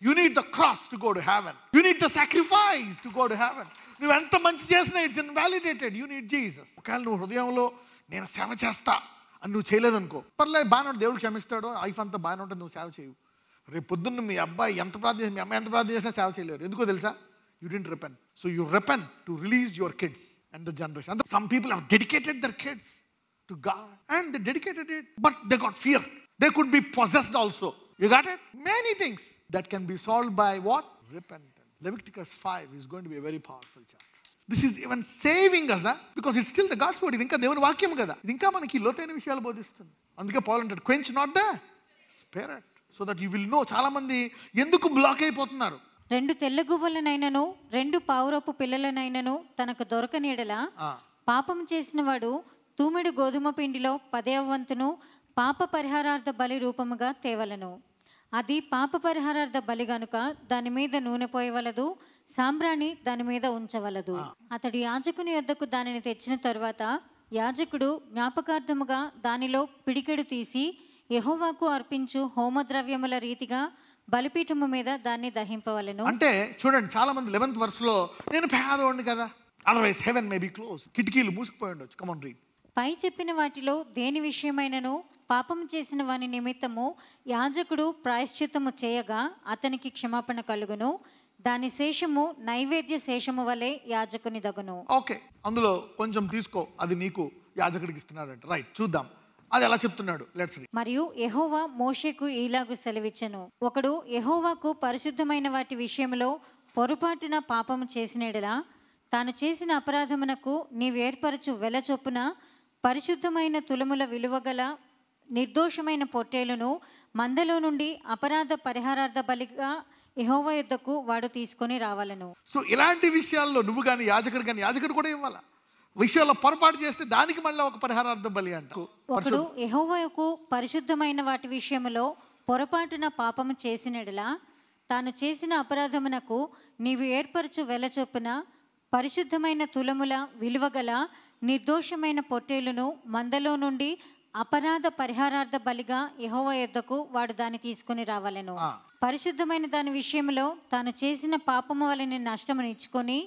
You need the cross to go to heaven, you need the sacrifice to go to heaven. నువ్వు ఎంత మంచి చేసినా it's invalidated. You need Jesus. ఒకవేళ నువ్వు హృదయంలో నేను సేవ చేస్తా అని నువ్వు చేయలేదనుకో, పర్లేదు, బాగానే ఉంటుంది, దేవుడు క్షమిస్తాడు, లైఫ్ అంతా బాగానే ఉంటుంది, నువ్వు సేవ చేయవు. రేపు పొద్దున్న మీ అబ్బాయి ఎంత ప్రార్థన చేసి, మీ అమ్మాయి ఎంత ప్రార్థన చేసినా సేవ చేయలేరు. ఎందుకో తెలుసా? You didn't repent. So you repent to release your kids and the generation. And some people have dedicated their kids to God and they dedicated it, but they got fear. They could be possessed also. You got it? Many things that can be solved by what? Repentance. Leviticus 5 is going to be a very powerful chapter. This is even saving us, because it's still the God's word. ఇది ఇంకా దేవుని వాక్యం కదా, ఇది ఇంకా మనకి లోతైన విషయాలు బోధిస్తుంది. అందుకే పౌలు అంటాడు, quench not the spirit so that you will know. చాలా మంది ఎందుకు బ్లాక్ అయిపోతున్నారు? 2 తెల్ల గువ్వలనైనను 2 పావురపు పిల్లలనైనను తనకు దొరకని ఎడల పాపము చేసిన వాడు తూమెడు గోధుమ పిండిలో 10వ వంతును పాప పరిహారార్థ బలి రూపముగా తేవలను. అది పాప పరిహారార్థ బలి గనుక దాని మీద నూనె పోయవలదు, సాంబ్రాణి దాని మీద ఉంచవలదు. అతడు యాజకుని యొద్దకు దానిని తెచ్చిన తరువాత యాజకుడు జ్ఞాపకార్థముగా దానిలో పిడికెడు తీసి యెహోవాకు అర్పించు హోమద్రవ్యముల రీతిగా బలిపీఠము మీద దాన్ని దహింపవలెను. అంటే చూడండి, చాలా మంది 11th verseలో నేను పేదవాడిని కదా, otherwise heaven may be close, కిటికీలు మూసుకుపోయి ఉండొచ్చు. Come on read. పై చెప్పిన వాటిలో దేని విషయమైనను పాపము చేసిన వాని నిమిత్తము యాజకుడు ప్రాయశ్చిత్తము చేయగా అతనికి క్షమాపణ కలుగును. దాని శేషము నైవేద్య శేషము వలె యాజకుని దగును. ఓకే, అందులో కొంచెం తీసుకో, అది నీకు యాజకుడికి ఇస్తున్నాడంట. రైట్, చూద్దాం అది ఎలా చెప్తున్నాడు. Let's read. మరియు యెహోవా మోషేకు ఈలాగు సెలవిచ్చెను, ఒకడు యెహోవాకు పరిశుద్ధమైన వాటి విషయంలో పొరపాటున పాపము చేసిన యెడల తాను చేసిన అపరాధమునకు నీవు ఏర్పరచు వెల చొప్పున పరిశుద్ధమైన తులముల విలువగల నిర్దోషమైన పొట్టేలును మందలో నుండి అపరాధ పరిహారార్థ బలిగా యెహోవా యొద్దకు వాడు తీసుకొని రావాలను. సో ఇలాంటి విషయాల్లో నువ్వు కానీ యాజకుడు కానీ, యాజకుడు కూడా ఇవ్వాలా. విషయాల్లో పొరపాటు చేస్తే దానికి మళ్ళీ ఒక పరిహారార్థ బలి అంట. ఒకడు యెహోవాకు పరిశుద్ధమైన వాటి విషయంలో పొరపాటున పాపము చేసిన యెడల తాను చేసిన అపరాధమునకు నీవు ఏర్పరచు వెల చొప్పున పరిశుద్ధమైన తులముల విలువగల నిర్దోషమైన పొట్టేలును మందలో నుండి అపరాధ పరిహారార్థ బలిగా యెహోవా యొద్దకు వాడు దాన్ని తీసుకుని రావాలను. పరిశుద్ధమైన దాని విషయంలో తాను చేసిన పాపము వలన నష్టమును ఇచ్చుకొని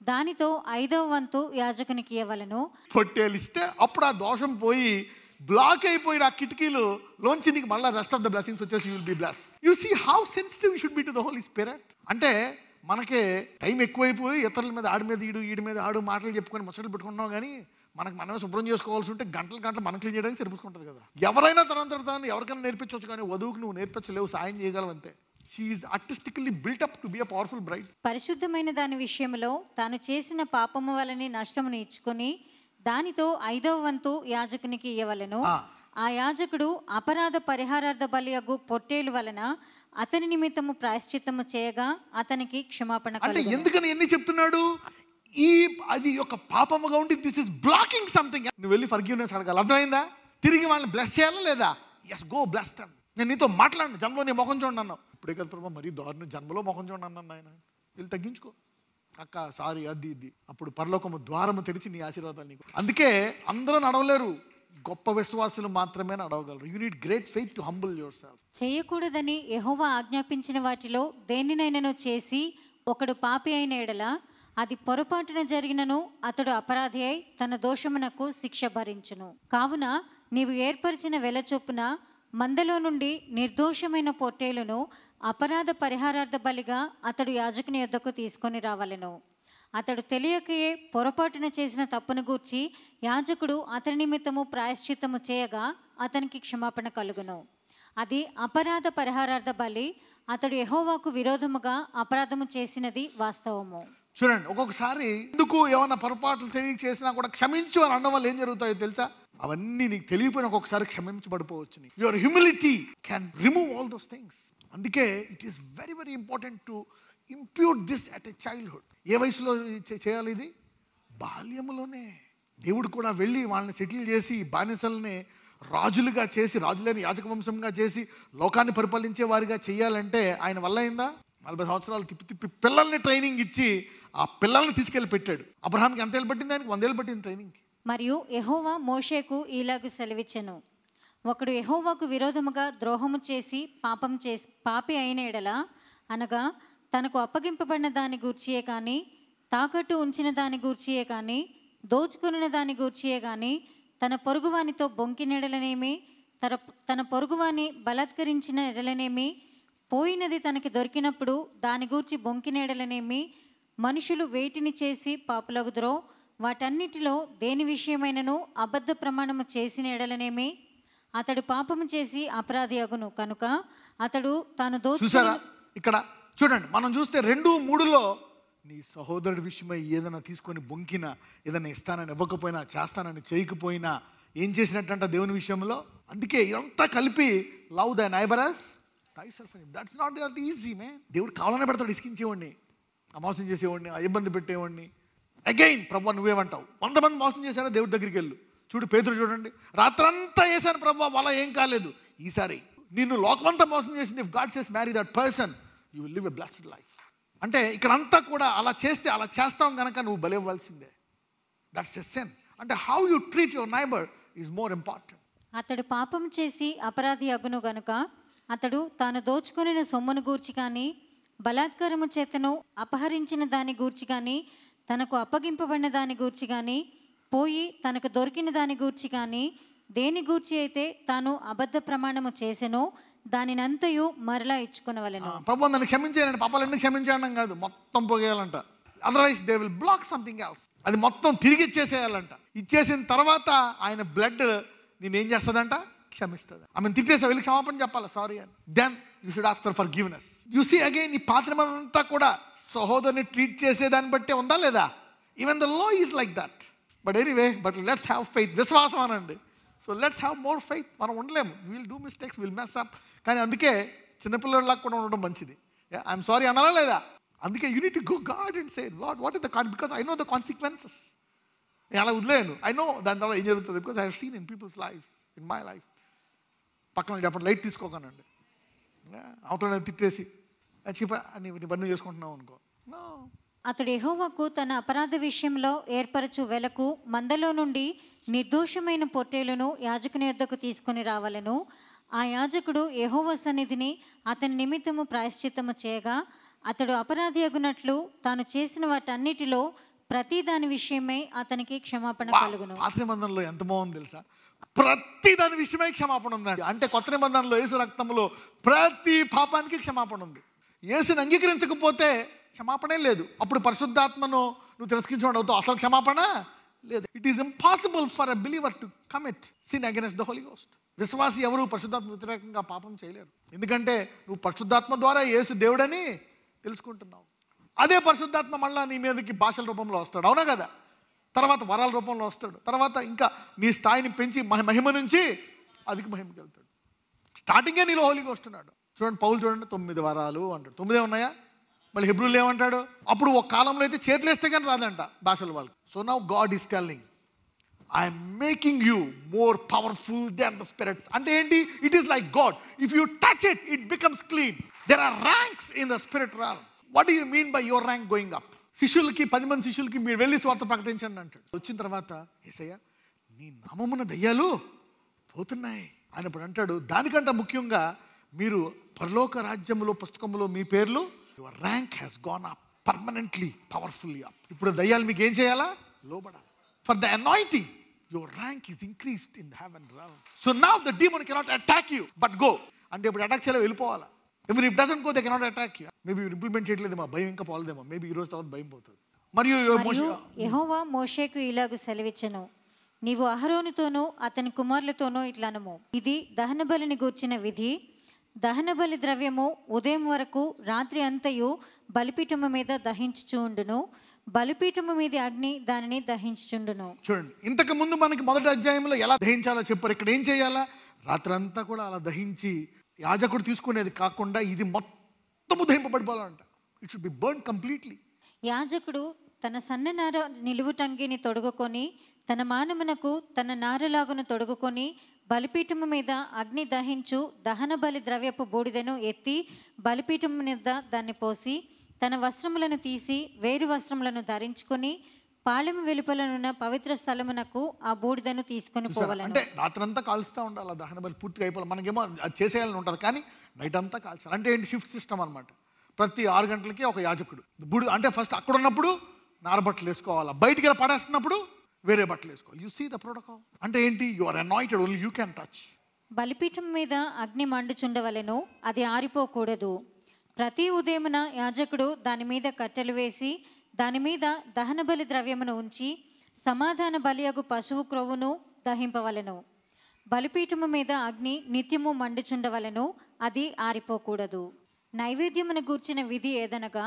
దానితో 5వ వంతు యాజకునికి ఇవ్వవలను. పొట్టేలు ఇస్తే అప్పుడు ఆ దోషం పోయి బ్లాక్ అయిపోయిన ఆ కిటికీలు లోంచి నీకు మళ్ళీ రెస్ట్ ఆఫ్ ద బ్లెస్సింగ్స్ వచ్చేసి you will be blessed. You see how sensitive you should be to the Holi Spirit. అంటే మనకే టైం ఎక్కువైపోయి ఇతరుల మీద ఆడి మీద ఈడి మీద ఆడు మాటలు చెప్పుకొని ముచ్చట్లు పెట్టుకుంటున్నాం, కానీ మనమే శుభ్రం చేసుకోవాల్సి ఉంటే గంటలు మనం క్లీన్ చేయడానికి సరిపోతుంది కదా. ఎవరైనా తనంతట తాను ఎవరికైనా నేర్పించవచ్చు, కానీ వధువుకు నువ్వు నేర్పించలేవు, సాయం చేయగలవు అంతే. She is artistically built up to be a powerful bride. పరిశుద్ధమైన దాని విషయంలో తాను చేసిన పాపము వలన నష్టమును ఇచ్చుకొని దానితో 5వ వంతు యాజకునికి ఇవ్వవలను. ఆ యాజకుడు అపరాధ పరిహారార్థ బలియగు పొట్టేలు వలన అతని నిమిత్తము ప్రాయశ్చిత్తము చేయగా అతనికి క్షమాపణ అంటే ఎందుకని ఎన్ని చెప్తున్నాడు? అది ఒక పాపముగా ఉండి దిస్ ఇస్ బ్లాకింగ్ సంథింగ్. నువ్వు వెళ్ళి ఫర్గివ్నెస్ అడగాలి. అర్థమైందా? తిరిగి వాళ్ళని బ్లెస్ చేయాలా లేదా? Yes, go bless them. నేను నీతో మాట్లాడిన జన్మలో నీ ముఖం చూడండి అన్నావు. ఇప్పుడే కదా ప్రభావ, మరీ దారుణం, జన్మలో ముఖం చూడండి అన్నాను ఆయన. వెళ్ళి తగ్గించుకో అక్క, సారీ, అది అప్పుడు పరలోకము ద్వారము తెరిచి నీ ఆశీర్వాదాలు నీకు. అందుకే అందరూ నడవలేరు, గొప్ప విశ్వాసులు మాత్రమే నడవగలరు. You need great faith to humble your self. చేయకూడదని యెహోవా ఆజ్ఞాపించిన వాటిలో దేనినైనాను చేసి ఒకడు పాపి అయిన యెడల అది పొరపాటున జరిగినను అతడు అపరాధి అయి తన దోషమునకు శిక్ష భరించును. కావున నీవు ఏర్పరిచిన వెల చొప్పున మందలో నుండి నిర్దోషమైన పొట్టేలును అపరాధ పరిహారార్థ బలిగా అతడు యాజకుని యొద్దకు తీసుకొని రావాలను. అతడు తెలియకయే పొరపాటున చేసిన తప్పును గూర్చి యాజకుడు అతని నిమిత్తము ప్రాయశ్చిత్తము చేయగా అతనికి క్షమాపణ కలుగును. అది అపరాధ పరిహారార్థ బలి. అతడు యెహోవాకు విరోధముగా అపరాధము చేసినది వాస్తవము. చూడండి, ఒక్కొక్కసారి ఎందుకు ఏమన్నా పొరపాట్లు తెలియ చేసినా కూడా క్షమించు అని అనడం వల్ల ఏం జరుగుతాయో తెలుసా? అవన్నీ నీకు తెలియపోయిన ఒక్కొక్కసారి క్షమించబడిపోవచ్చు. Your humility can remove all those things. అందుకే it is very very important to impute this at a childhood. ఏ వయసులో చేయాలి ఇది? బాల్యములోనే. దేవుడు కూడా వెళ్ళి వాళ్ళని సెటిల్ చేసి బానిసల్ని రాజులుగా చేసి, రాజులేని యాజక వంశంగా చేసి లోకాన్ని పరిపాలించే వారిగా చేయాలంటే ఆయన వల్ల అయిందా? 40 సంవత్సరాలు తిప్పి పిల్లల్ని ట్రైనింగ్ ఇచ్చి ఆ పిల్లల్ని తీసుకెళ్ళి పెట్టాడు. అబ్రహాంకి ఎంత ఏళ్ళు పట్టింది? ఆయనకి 100 ఏళ్ళు పట్టింది ట్రైనింగ్. మరియు యెహోవా మోషేకు ఈలాగు సెలవిచ్చెను, ఒకడు యెహోవాకు విరోధముగా ద్రోహము చేసి పాపి అయిన యెడల, అనగా తనకు అప్పగింపబడిన దాని గూర్చియే కానీ, తాకట్టు ఉంచిన దాని గూర్చియే కానీ, దోచుకున్న దాని గూర్చియే కానీ, తన పొరుగువానితో బొంకిన ఎడలనేమి, తన పొరుగువాని బలాత్కరించిన ఎడలనేమి, పోయినది తనకి దొరికినప్పుడు దాని గూర్చి బొంకిన ఎడలనేమి, మనుషులు వేటిని చేసి పాపులగుదురో వాటన్నిటిలో దేని విషయమైనను అబద్ధ ప్రమాణము చేసిన ఎడలనేమి అతడు పాపము చేసి అపరాధి అగును. కనుక అతడు తాను చూసారా? ఇక్కడ చూడండి, మనం చూస్తే 2:3లో నీ సహోదరుడి విషయమై ఏదైనా తీసుకొని బొంకినా, ఏదైనా ఇస్తానని ఇవ్వకపోయినా, చేస్తానని చేయకపోయినా ఏం చేసినట్టంట దేవుని విషయంలో. అందుకే ఇదంతా కలిపి love the neighbour as thyself. That's not that easy man. దేవుడు కావాలనే పెడతాడు, ఇసుకించేవాడిని, మోసం చేసేవాడిని, ఇబ్బంది పెట్టేవాడిని. అగైన్ ప్రభు నువ్వేమంటావు? 100 మంది మోసం చేశారా? దేవుడి దగ్గరికి వెళ్ళు. చూడు, పేతురు చూడండి, రాత్రంతా వేసాను ప్రభు, వాళ్ళ ఏం కాలేదు. ఈసారి నిన్ను లోకమంతా మోసం చేసింది. If God says marry that person, you will live a blessed life. అంటే ఇక్కడంతా కూడా అలా చేస్తే అలా చేస్తాం కనుక నువ్వు బలివ్వాల్సిందే. That's a sin. అంటే how you treat your neighbour is more important. అతడు పాపం చేసి అపరాధి అగును గనుక అతడు తాను దోచుకుని సొమ్మును గూర్చి కానీ, బలాత్కారము చేతను అపహరించిన దాని గూర్చి కానీ, తనకు అప్పగింపబడిన దాని గూర్చి కానీ, పోయి తనకు దొరికిన దాని గూర్చి కానీ, దేని గూర్చి అయితే తాను అబద్ధ ప్రమాణము చేసెనో దానినంతయు మరలా ఇచ్చుకొనవలెను. ప్రభు నన్ను క్షమించాను, పాపాలన్నీ క్షమించాను కాదు, మొత్తం పోగేయాలంట. Otherwise they will block something else. అది మొత్తం తిరిగి ఇచ్చేసేయాలంట. ఇచ్చేసిన తర్వాత ఆయన బ్లడ్ నేనేం చేస్తుందంట, క్షమిస్తుంది. ఆమె తిట్టేసా, వెళ్ళి క్షమాపణ చెప్పాలి, సారీ అని. Then you should ask for forgiveness. You see again, ఈ పాత నిబంధన అంతా కూడా సహోదరుని ట్రీట్ చేసేదాన్ని బట్టే ఉందా లేదా? Even the law is like that. But anyway, but let's have faith. విశ్వాసం అనండి. So let's have more faith. మనం ఉండలేము, will do mistakes, will mess up. కానీ అందుకే చిన్నపిల్లలాగా కూడా ఉండడం మంచిది. ఐఎమ్ సారీ అనాలా లేదా? అందుకే you need to go God and say, Lord what is the because I know the consequences. అలా వదిలేను, ఐ నో దాని తర్వాత ఏం జరుగుతుంది. Because I have seen in people's life, in my life. పక్కన చెప్పండి, లైట్ తీసుకోకనండి. అవతల తిట్టేసి చెప్ప నీ పన్ను చేసుకుంటున్నావు అనుకో. అతడు యెహోవాకు తన అపరాధ విషయంలో ఏర్పరచు వెలకు మందలో నుండి నిర్దోషమైన పొట్టేలును యాజకుని యొద్దకు తీసుకొని రావాలను. ఆ యాజకుడు యెహోవా సన్నిధిని అతని నిమిత్తము ప్రాయశ్చిత్తము చేయగా, అతడు అపరాధి అగునట్లు తాను చేసిన వాటన్నిటిలో ప్రతి దాని విషయమై అతనికి క్షమాపణ కలుగును. పాత నిబంధనలో ఎంత బాగుంది తెలుసా? ప్రతి దాని విషయమై క్షమాపణ ఉందండి. అంటే కొత్త నిబంధనలో యేసు రక్తంలో ప్రతి పాపానికి క్షమాపణ ఉంది. యేసుని అంగీకరించకపోతే క్షమాపణే లేదు. అప్పుడు పరిశుద్ధాత్మను నువ్వు తిరస్కరించడం అవుతావు, అసలు క్షమాపణ లేదు. It is impossible for a believer to commit sin against the Holy Ghost. విశ్వాసి ఎవరు పరిశుద్ధాత్మ వ్యతిరేకంగా పాపం చేయలేరు. ఎందుకంటే నువ్వు పరిశుద్ధాత్మ ద్వారా యేసు దేవుడని తెలుసుకుంటున్నావు. అదే పరిశుద్ధాత్మ మళ్ళా నీ మీదకి భాషల రూపంలో వస్తాడు, అవునా కదా? తర్వాత వరాల రూపంలో వస్తాడు. తర్వాత ఇంకా నీ స్థాయిని పెంచి మహిమ నుంచి అధిక మహిమకి వెళ్తాడు. స్టార్టింగే నీలో హోలీగా వస్తున్నాడు. చూడండి, పౌలు చూడండి, 9 వరాలు అంటాడు. 9 ఉన్నాయా? మళ్ళీ హెబ్రూలు ఏమంటాడు? అప్పుడు ఒక కాలంలో అయితే చేతులు వేస్తే కానీ రాదంట భాషలు వాళ్ళకి. So now God is telling, I'm making you more powerful then the spirits. అంటే ఏంటి? It is like God. If you touch it, it becomes clean. There are ranks in the spirit realm. What do you mean by your rank going up? శిష్యులకి 10 మంది శిష్యులకి మీరు వెళ్ళి స్వార్థ ప్రకటించండి అంటాడు. వచ్చిన తర్వాత యేసయ్య నీ నామమున దయ్యాలు పోతున్నాయి ఆయన ఇప్పుడు అంటాడు. దానికంటే ముఖ్యంగా మీరు పరలోక రాజ్యంలో పుస్తకంలో మీ పేర్లు, your rank has gone up permanently, powerfully up. ఇప్పుడు దయ్యాలు మీకు ఏం చేయాలా? లోబడాలి. For the anointing your rank is increased in heaven realm. So now the demon cannot attack you but go. అంటే ఇప్పుడు అటాక్ చేయాలి, వెళ్ళిపోవాలా. Even if it doesn't go, they cannot attack you. Maybe you implement చేయట్లేదేమో, భయం ఇంకా పోలేదేమో. Maybe ఈ రోజు తర్వాత భయం పోతుంది. మరియు యెహోవా మోషేకు ఇలాగు సెలవిచ్చెను, నీవు అహరోనుతోనూ అతని కుమారులతోనూ ఇట్లనము, ఇది దహన బలిని గూర్చిన విధి. దహన బలి ద్రవ్యము ఉదయం వరకు రాత్రి అంతయు బలిపీఠము మీద దహించుచుండును. బలిపీఠము మీద అగ్ని దానిని దహించుచుండును. చూడండి, ఇంతకు ముందు మనకి మొదటి అధ్యాయంలో ఎలా దహించాలో చెప్పారు. ఇక్కడ ఏం చేయాలా? రాత్రంతా కూడా అలా దహించి యాజకుడు తీసుకునేది కాకుండా ఇది మొత్తము దహింపబడిపోవాలంట. It should be burn completely. యాజకుడు తన సన్న నార నిలువుటంగిని తొడుగుకొని తన మానమునకు తన నారలాగును తొడుగుకొని బలిపీఠము మీద అగ్ని దహించు దహన బలి ద్రవ్యపు బూడిదను ఎత్తి బలిపీఠము మీద దాన్ని పోసి తన వస్త్రములను తీసి వేరు వస్త్రములను ధరించుకొని పాళెము వెలుపలనున్న పవిత్ర స్థలమునకు ఆ బూడిదను తీసుకొని పోవాలని. అంటే రాత్రంతా కాల్స్తూ ఉండాలి, దహన బలి పూర్తిగా అయిపోవాలి. మనకేమో అది చేసేయాలని ఉంటుంది, కానీ నైట్ అంతా కాల్చాలి. అంటే ఏంటి? షిఫ్ట్ సిస్టమ్ అనమాట. ప్రతి 6 గంటలకి ఒక యాజకుడు బూడి. అంటే ఫస్ట్ అక్కడ ఉన్నప్పుడు నార బట్టలు వేసుకోవాలా, బయటికి వెళ్ళి పడేస్తున్నప్పుడు వేరే బట్టలు వేసుకోవాలి. You see the protocol. అంటే ఏంటి? You are anointed, only you can touch. బలిపీఠం మీద అగ్ని మండుచుండవలెను, అది ఆరిపోకూడదు. ప్రతి ఉదయమున యాజకుడు దాని మీద కట్టెలు వేసి దాని మీద దహన బలి ద్రవ్యమును ఉంచి సమాధాన బలియగు పశువు క్రొవ్వును దహింపవలెను. బలిపీఠము మీద అగ్ని నిత్యము మండుచుండవలెను, అది ఆరిపోకూడదు. నైవేద్యమును గూర్చిన విధి ఏదనగా,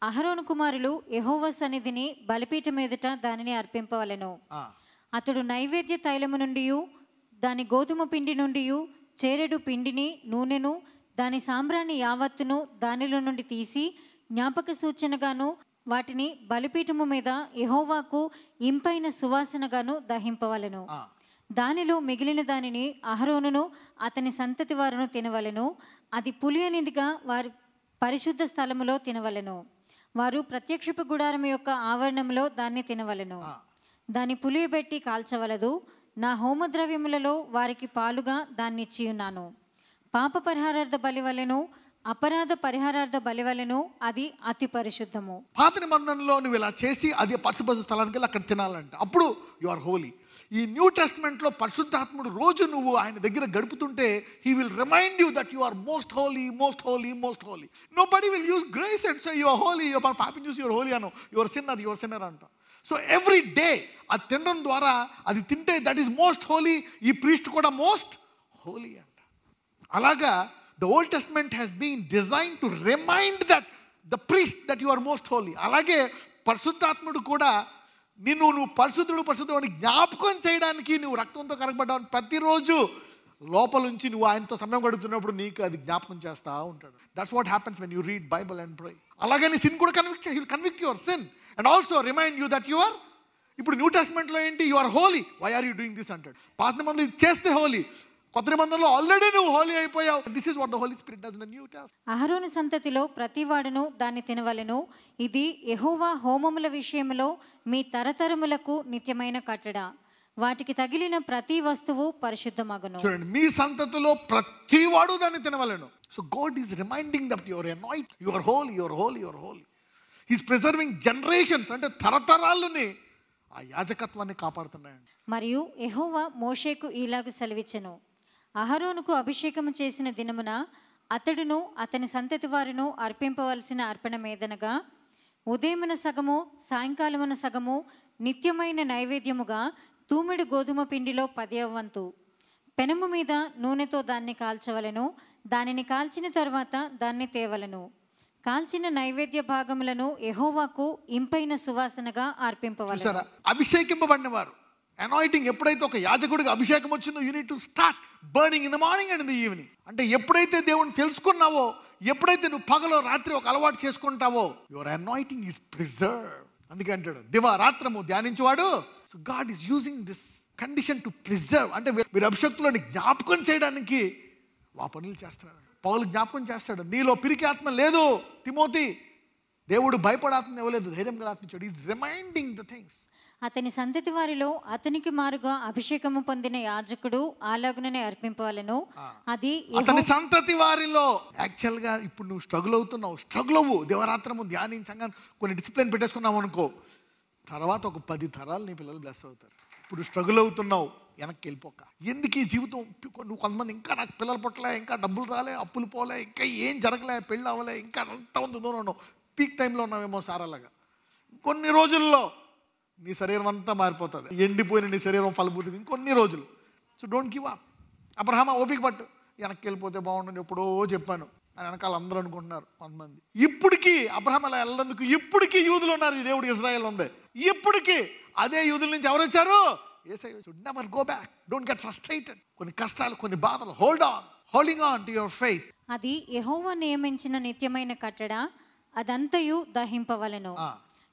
అహరోను కుమారులు యెహోవా సన్నిధిని బలిపీఠం ఎదుట దానిని అర్పింపవలెను. అతడు నైవేద్య తైలము నుండి దాని గోధుమ పిండి నుండి చేరెడు పిండిని నూనెను దాని సాంబ్రాణి యావత్తును దానిలో నుండి తీసి జ్ఞాపక సూచనగాను వాటిని బలిపీఠము మీద యెహోవాకు ఇంపైన సువాసనగాను దహింపవలెను. దానిలో మిగిలిన దానిని అహరోనును అతని సంతతి వారును తినవలెను. అది పులియనిదిగా వారి పరిశుద్ధ స్థలములో తినవలెను. వారు ప్రత్యక్షపు గుడారం యొక్క ఆవరణంలో దాన్ని తినవలెను. దాన్ని పులియబెట్టి కాల్చవలదు. నా హోమద్రవ్యములలో వారికి పాలుగా దాన్ని ఇచ్చి ఉన్నాను. పాప పరిహారార్థ బలివలెను అపరాధ పరిహారార్థ బలివలెను, అది అతి పరిశుద్ధము. పాత నిబంధనలో నువ్వు ఇలా చేసి అది పరిశుద్ధ స్థలానికి వెళ్ళి అక్కడ తినాలంట. అప్పుడు యు ఆర్ హోలీ. ఈ న్యూ టెస్ట్మెంట్లో పరిశుద్ధాత్ముడు రోజు నువ్వు ఆయన దగ్గర గడుపుతుంటే he will remind you that you are most holy, most holy, most holy. Nobody will use grace and say you are holy, మన పాపిని చూసి యువర్ హోలీ అను, యువర్ సిన్నర్ అంట. సో ఎవ్రీ డే అది తినడం ద్వారా, అది తింటే దట్ ఈస్ మోస్ట్ హోలీ, ఈ ప్రీస్ట్ కూడా మోస్ట్ హోలీ అంట. అలాగా the Old Testament has been design to remind that the priest that you are most holy. అలాగే పరిశుద్ధాత్ముడు కూడా నువ్వు పరిశుద్ధుడు అని జ్ఞాపకం చేయడానికి, నువ్వు రక్తంతో కరగబడ్డావు ప్రతిరోజు లోపల నుంచి నువ్వు ఆయనతో సమయం గడుపుతున్నప్పుడు నీకు అది జ్ఞాపకం చేస్తూ ఉంటాడు. That's what happens when you read Bible and pray. అలాగే నీ సిన్ కూడా convict your sin and also remind you that you are, ఇప్పుడు న్యూ టెస్ట్మెంట్లో ఏంటి, you are holy, why are you doing this అంటాడు. పాత నిబంధనలు ఇది చేస్తే హోలీ, కొత్త నిబంధనలో ఆల్రెడీ నువ్వు హోలీ అయిపోయావు. This is what the Holi Spirit does in the New Testament. అహరోను సంతతిలో ప్రతివాడును దాన్ని తినవలెను, ఇది యెహోవా హోమముల విషయంలో మీ తరతరములకు నిత్యమైన కట్టడ, వాటికి తగిలిన ప్రతి వస్తువు పరిశుద్ధమగును. చూడండి, మీ సంతతిలో ప్రతివాడు దాన్ని తినవలెను. So God is reminding that you are anointed, you are holy, you are holy, you are holy. He's preserving generations, అంటే తరతరాలని ఆ యాజకత్వాన్ని కాపాడుతున్నాయండి. మరియు యెహోవా మోషేకు ఈలాగు సెలవిచ్చెను, అహరోనుకు అభిషేకము చేసిన దినమున అతడును అతని సంతతి వారును అర్పింపవలసిన అర్పణమేదనగా, ఉదయమున సగము సాయంకాలమున సగము నిత్యమైన నైవేద్యముగా తూమెడు గోధుమ పిండిలో 10వ వంతు పెనము మీద నూనెతో దాన్ని కాల్చవలెను, దానిని కాల్చిన తర్వాత దాన్ని తేవలెను. కాల్చిన నైవేద్య భాగములను యెహోవాకు ఇంపైన సువాసనగా అర్పింపవలెను. చూసారా, అభిషేకింపబడిన వారు, అనాయింటింగ్ ఎప్పుడైతే ఒక యాజకుడికి అభిషేకం వచ్చిందో, you need to start burning in the morning and in the evening. అంటే ఎప్పుడైతే దేవుని తెలుసుకున్నావో, ఎప్పుడైతే నువ్వు పగలో రాత్రి ఒక అలవాటు చేసుకుంటావో, యువర్ అనాయింటింగ్ ఈస్ ప్రిజర్వ్. అందుకే అంటాడు దివారాత్రము ధ్యానించేవాడు. So God is using this condition to preserve. అంటే మీరు అభిషక్తులని జ్ఞాపకం చేయడానికి ఆ పనులు చేస్తున్నాడు. పౌలు జ్ఞాపకం చేస్తాడు, నీలో పిరికి ఆత్మ లేదు తిమోతి, దేవుడు భయపడాత్మ ఇవ్వలేదు, ధైర్యం గల ఆత్మ ఇచ్చాడు. Is reminding the things. అతని సంతతి వారిలో అతనికి మారుగా అభిషేకము పొందిన యాజకుడు అలాగుననే అర్పింపవలెను. అది అతని సంతతి వారిలో. యాక్చువల్ గా ఇప్పుడు నువ్వు స్ట్రగుల్ అవుతున్నావు, స్ట్రగుల్ అవ్వు. దేవరాత్రము ధ్యానించంగా కొన్ని డిసిప్లిన్ పెట్టేసుకున్నావు అనుకో, తర్వాత ఒక 10 తరాలు నీ పిల్లలు బ్లెస్ అవుతారు. ఇప్పుడు స్ట్రగుల్ అవుతున్నావు, వెనక్కి వెళ్ళిపోక. ఎందుకు ఈ జీవితం, నువ్వు కొంతమంది ఇంకా నాకు పిల్లలు పుట్టలే, ఇంకా డబ్బులు రాలే, అప్పులు పోలే, ఇంకా ఏం జరగలే, పెళ్ళి అవ్వలే, ఇంకా అంత ఉంది దూరం, పీక్ టైంలో ఉన్నావేమో సారాలాగా. కొన్ని రోజుల్లో నీ శరీరం అంతా మారిపోతుంది, ఎండిపోయిన నీ శరీరం ఫలభూతుంది ఇంకొన్ని రోజులు. So don't give up. అబ్రహామ ఓపిక పట్టు, వెనక్కి వెళ్ళిపోతే బాగుండని ఎప్పుడో చెప్పాను అని వెనకాల అందరూ అనుకుంటున్నారు కొంతమంది. ఇప్పటికీ అబ్రహాం అలా వెళ్ళేందుకు ఇప్పటికీ యూదులు ఉన్నారు, ఈ దేవుడు ఇజ్రాయెల్ ఉంది. ఇప్పటికీ అదే యూదుల నుంచి ఎవరు వచ్చారు, యేసయ్య. Never go back, don't get frustrated. కొన్ని కష్టాలు, కొన్ని బాధలు, holding on to your faith. అది యెహోవా నియమించిన నిత్యమైన కట్టడ, అదంతయు దహింపవలెను.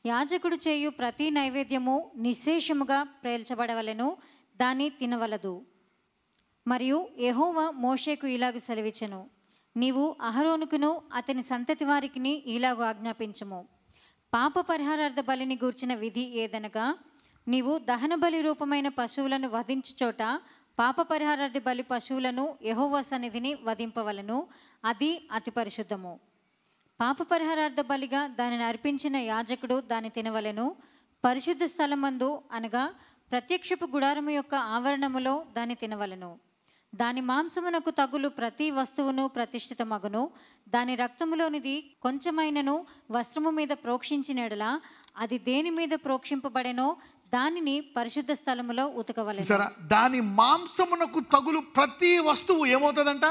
యాజకుడు చేయు ప్రతి నైవేద్యము నిశ్శేషముగా ప్రేల్చబడవలెను, దాన్ని తినవలదు. మరియు యెహోవా మోషేకు ఇలాగు సెలవిచ్చెను, నీవు అహరోనుకును అతని సంతతి వారికిని ఇలాగు ఆజ్ఞాపించుము, పాప పరిహారార్థ బలిని గూర్చిన విధి ఏదనగా, నీవు దహన బలి రూపమైన పశువులను వధించు చోట పాప పరిహారార్థ బలి పశువులను యెహోవా సన్నిధిని వధింపవలను, అది అతి పరిశుద్ధము. పాప పరిహారార్థ బలిగా దానిని అర్పించిన యాజకుడు దాన్ని తినవలెను. పరిశుద్ధ స్థలమందు అనగా ప్రత్యక్షపు గుడారము యొక్క ఆవరణములో దాన్ని తినవలెను. దాని మాంసమునకు తగులు ప్రతి వస్తువును ప్రతిష్ఠితమగును. దాని రక్తములోనిది కొంచెమైనను వస్త్రము మీద ప్రోక్షించినెడలా, అది దేని మీద ప్రోక్షింపబడెనో దానిని పరిశుద్ధ స్థలములో ఉతకవలెను. దాని మాంసమునకు తగులు ప్రతి వస్తువు ఏమవుతుందంట,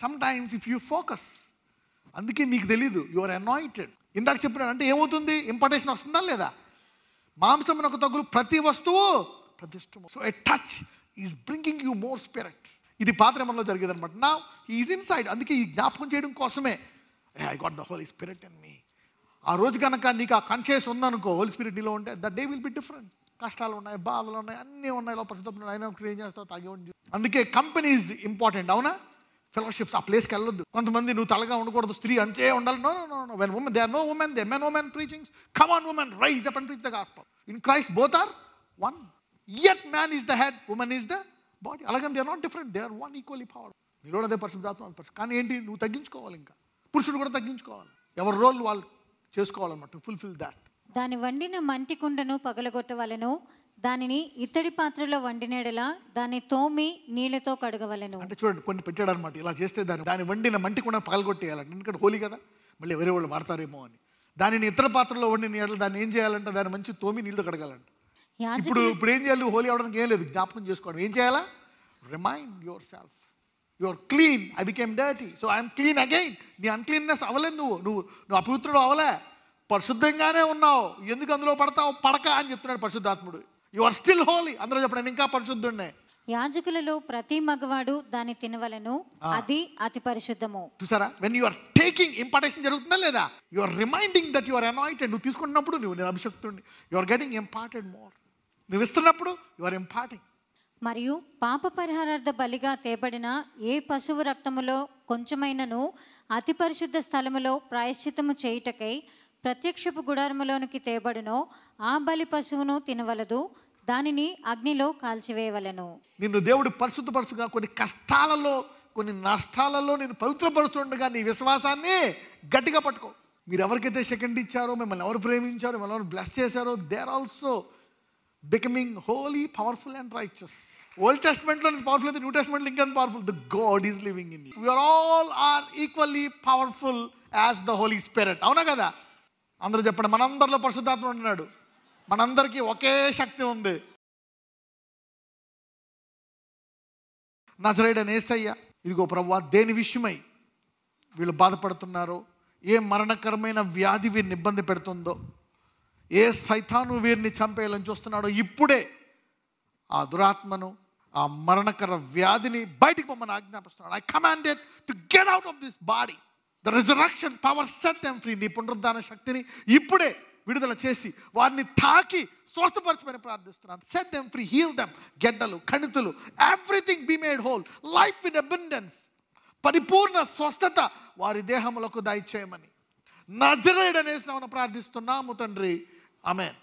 sometimes if you focus, అందుకే మీకు తెలీదు యు ఆర్ అనాయింటెడ్. ఇందాక చెప్పినాడు అంటే ఏమవుతుంది, ఇంపార్టేషన్ వస్తుందా లేదా. మాంసమునకు తగులు ప్రతి వస్తువు ప్రతిష్ఠము. So a touch is bringing you more spirit. ఇది పాత నిబంధనలో జరిగేది అనమాట. నా ఈజ్ ఇన్సైడ్. అందుకే ఈ జ్ఞాపకం చేయడం కోసమే I got the Holi Spirit in me. ఆ రోజు కనుక నీకు ఆ కాన్షియస్ ఉందనుకో, హోలీ స్పిరిట్ నీలో ఉంటే the day will be different. కష్టాలు ఉన్నాయి, బాధలు ఉన్నాయి, అన్నీ ఉన్నాయి, పరిశుద్ధం అయినా ఏం చేస్తావు, తాగే ఉండి. అందుకే కంపెనీ ఈజ్ ఇంపార్టెంట్, అవునా. ఫెలోషిప్స్, ఆ ప్లేస్కి వెళ్ళొద్దు. కొంతమంది నువ్వు తలగా ఉండకూడదు, స్త్రీ అంతే ఉండాలి. No no no. When women, they are no women, they men women preachings. Come on women, rise up and preach the gospel. In Christ both are one. Yet man is the head, women is the body. అలాగని they are not different, they are one equally power. నీలో అదే పరిశుద్ధాత్మ. కానీ ఏంటి, నువ్వు తగ్గించుకోవాలి. ఇంకా పురుషుడు కూడా తగ్గించుకోవాలి, ఎవరి రోల్ వాళ్ళు చేసుకోవాలన్నమాట. Fulfil that. దాని వండిన మంటి కుండను పగలగొట్టవలెను, దానిని ఇత్తడి పాత్రలో వండినెడల దాన్ని తోమి నీళ్లతో కడగవలెను. అంటే చూడండి, కొన్ని పెట్టాడు అనమాట. ఇలా చేస్తే దాని వండిన మంటి కూడా పగలగొట్టేయాలంటే, ఎందుకంటే హోలీ కదా, మళ్ళీ వేరే వాళ్ళు వాడతారేమో అని. దానిని ఇతర పాత్రలో వండిన ఎడల దాన్ని ఏం చేయాలంటే దాన్ని మంచి తోమి నీళ్లు కడగాలంట. ఇప్పుడు ఏం చేయాలి? హోలీ అవడానికి ఏం లేదు, జ్ఞాపకం చేసుకోవడం. ఏం చేయాలా? Remind yourself, your clean, I became dirty, so I'm clean again. నీ అన్క్లీన్నెస్ అవ్వలేదు, నువ్వు అపవిత్రుడు అవ్వలే, పరిశుద్ధంగానే ఉన్నావు. ఎందుకు అందులో పడతావు? పడక అని చెప్తున్నాడు పరిశుద్ధాత్ముడు. You are still holy. అందరూ చెప్పండి, ఇంకా పరిశుద్ధుడినే. యాజకులలో ప్రతి మగవాడు దాన్ని తినవలెను, అది అతి పరిశుద్ధము. చూసారా, when you are taking, impartation జరుగుతుందా లేదా? You are reminding that you are anointed. నువ్వు తీసుకున్నప్పుడు నేను అభిషక్తుడిని, you are getting imparted more. నువ్వు ఇస్తున్నప్పుడు యు ఆర్ ఇంపార్టింగ్. మరియు పాప పరిహారార్థ బలిగా తేబడిన ఏ పశువు రక్తములో కొంచెమైనను అతి పరిశుద్ధ స్థలములో ప్రాయశ్చిత్తము చేయుటకై ప్రత్యక్షపు గుడారములోనికి తేబడునో ఆ బలి పశువును తినవలదు, దానిని అగ్నిలో కాల్చివేయవలెను. నిన్ను దేవుడు పరిశుద్ధపరుచుగా కొన్ని కష్టాలలో, కొన్ని నష్టాలలో నేను పవిత్రపరుస్తుండగా నీ విశ్వాసాన్ని గట్టిగా పట్టుకో. మీరు ఎవరికైతే సెకండ్ ఇచ్చారో, మిమ్మల్ని ఎవరు ప్రేమించారో, మిమ్మల్ని ఎవరు బ్లెస్ చేశారో, they are also becoming holy, powerful and righteous. Old టెస్ట్మెంట్లో పవర్ఫుల్ అయితే న్యూ టెస్ట్మెంట్లో ఇంకా powerful. The God is living in you. We are all are equally powerful as the Holi spirit. అవునా కదా? అందరూ చెప్పండి, మనందరిలో పరిశుద్ధాత్మ ఉన్నాడు, మనందరికీ ఒకే శక్తి ఉంది. నజరేయుడైన యేసయ్య, ఇదిగో ప్రభువా, దేని విషయమై వీళ్ళు బాధపడుతున్నారో, ఏ మరణకరమైన వ్యాధి వీరిని ఇబ్బంది పెడుతుందో, ఏ సైతాను వీరిని చంపేయాలని చూస్తున్నాడో, ఇప్పుడే ఆ దురాత్మను, ఆ మరణకర వ్యాధిని బయటికి పొమ్మని ఆజ్ఞాపిస్తున్నాడు. I commanded to get out of this body. The resurrection power set them free. నీ పునరుద్ధాన శక్తిని ఇప్పుడే విడుదల చేసి వారిని తాకి స్వస్థపరచమని ప్రార్థిస్తున్నాను. Set them free, heal them. గెడ్డలు, కణితులు, everything be made whole, life in abundance, పరిపూర్ణ స్వస్థత వారి దేహములకు దయచేయమని నజరేయుడనే నామమున ప్రార్థిస్తున్నాము తండ్రి. ఆమేన్.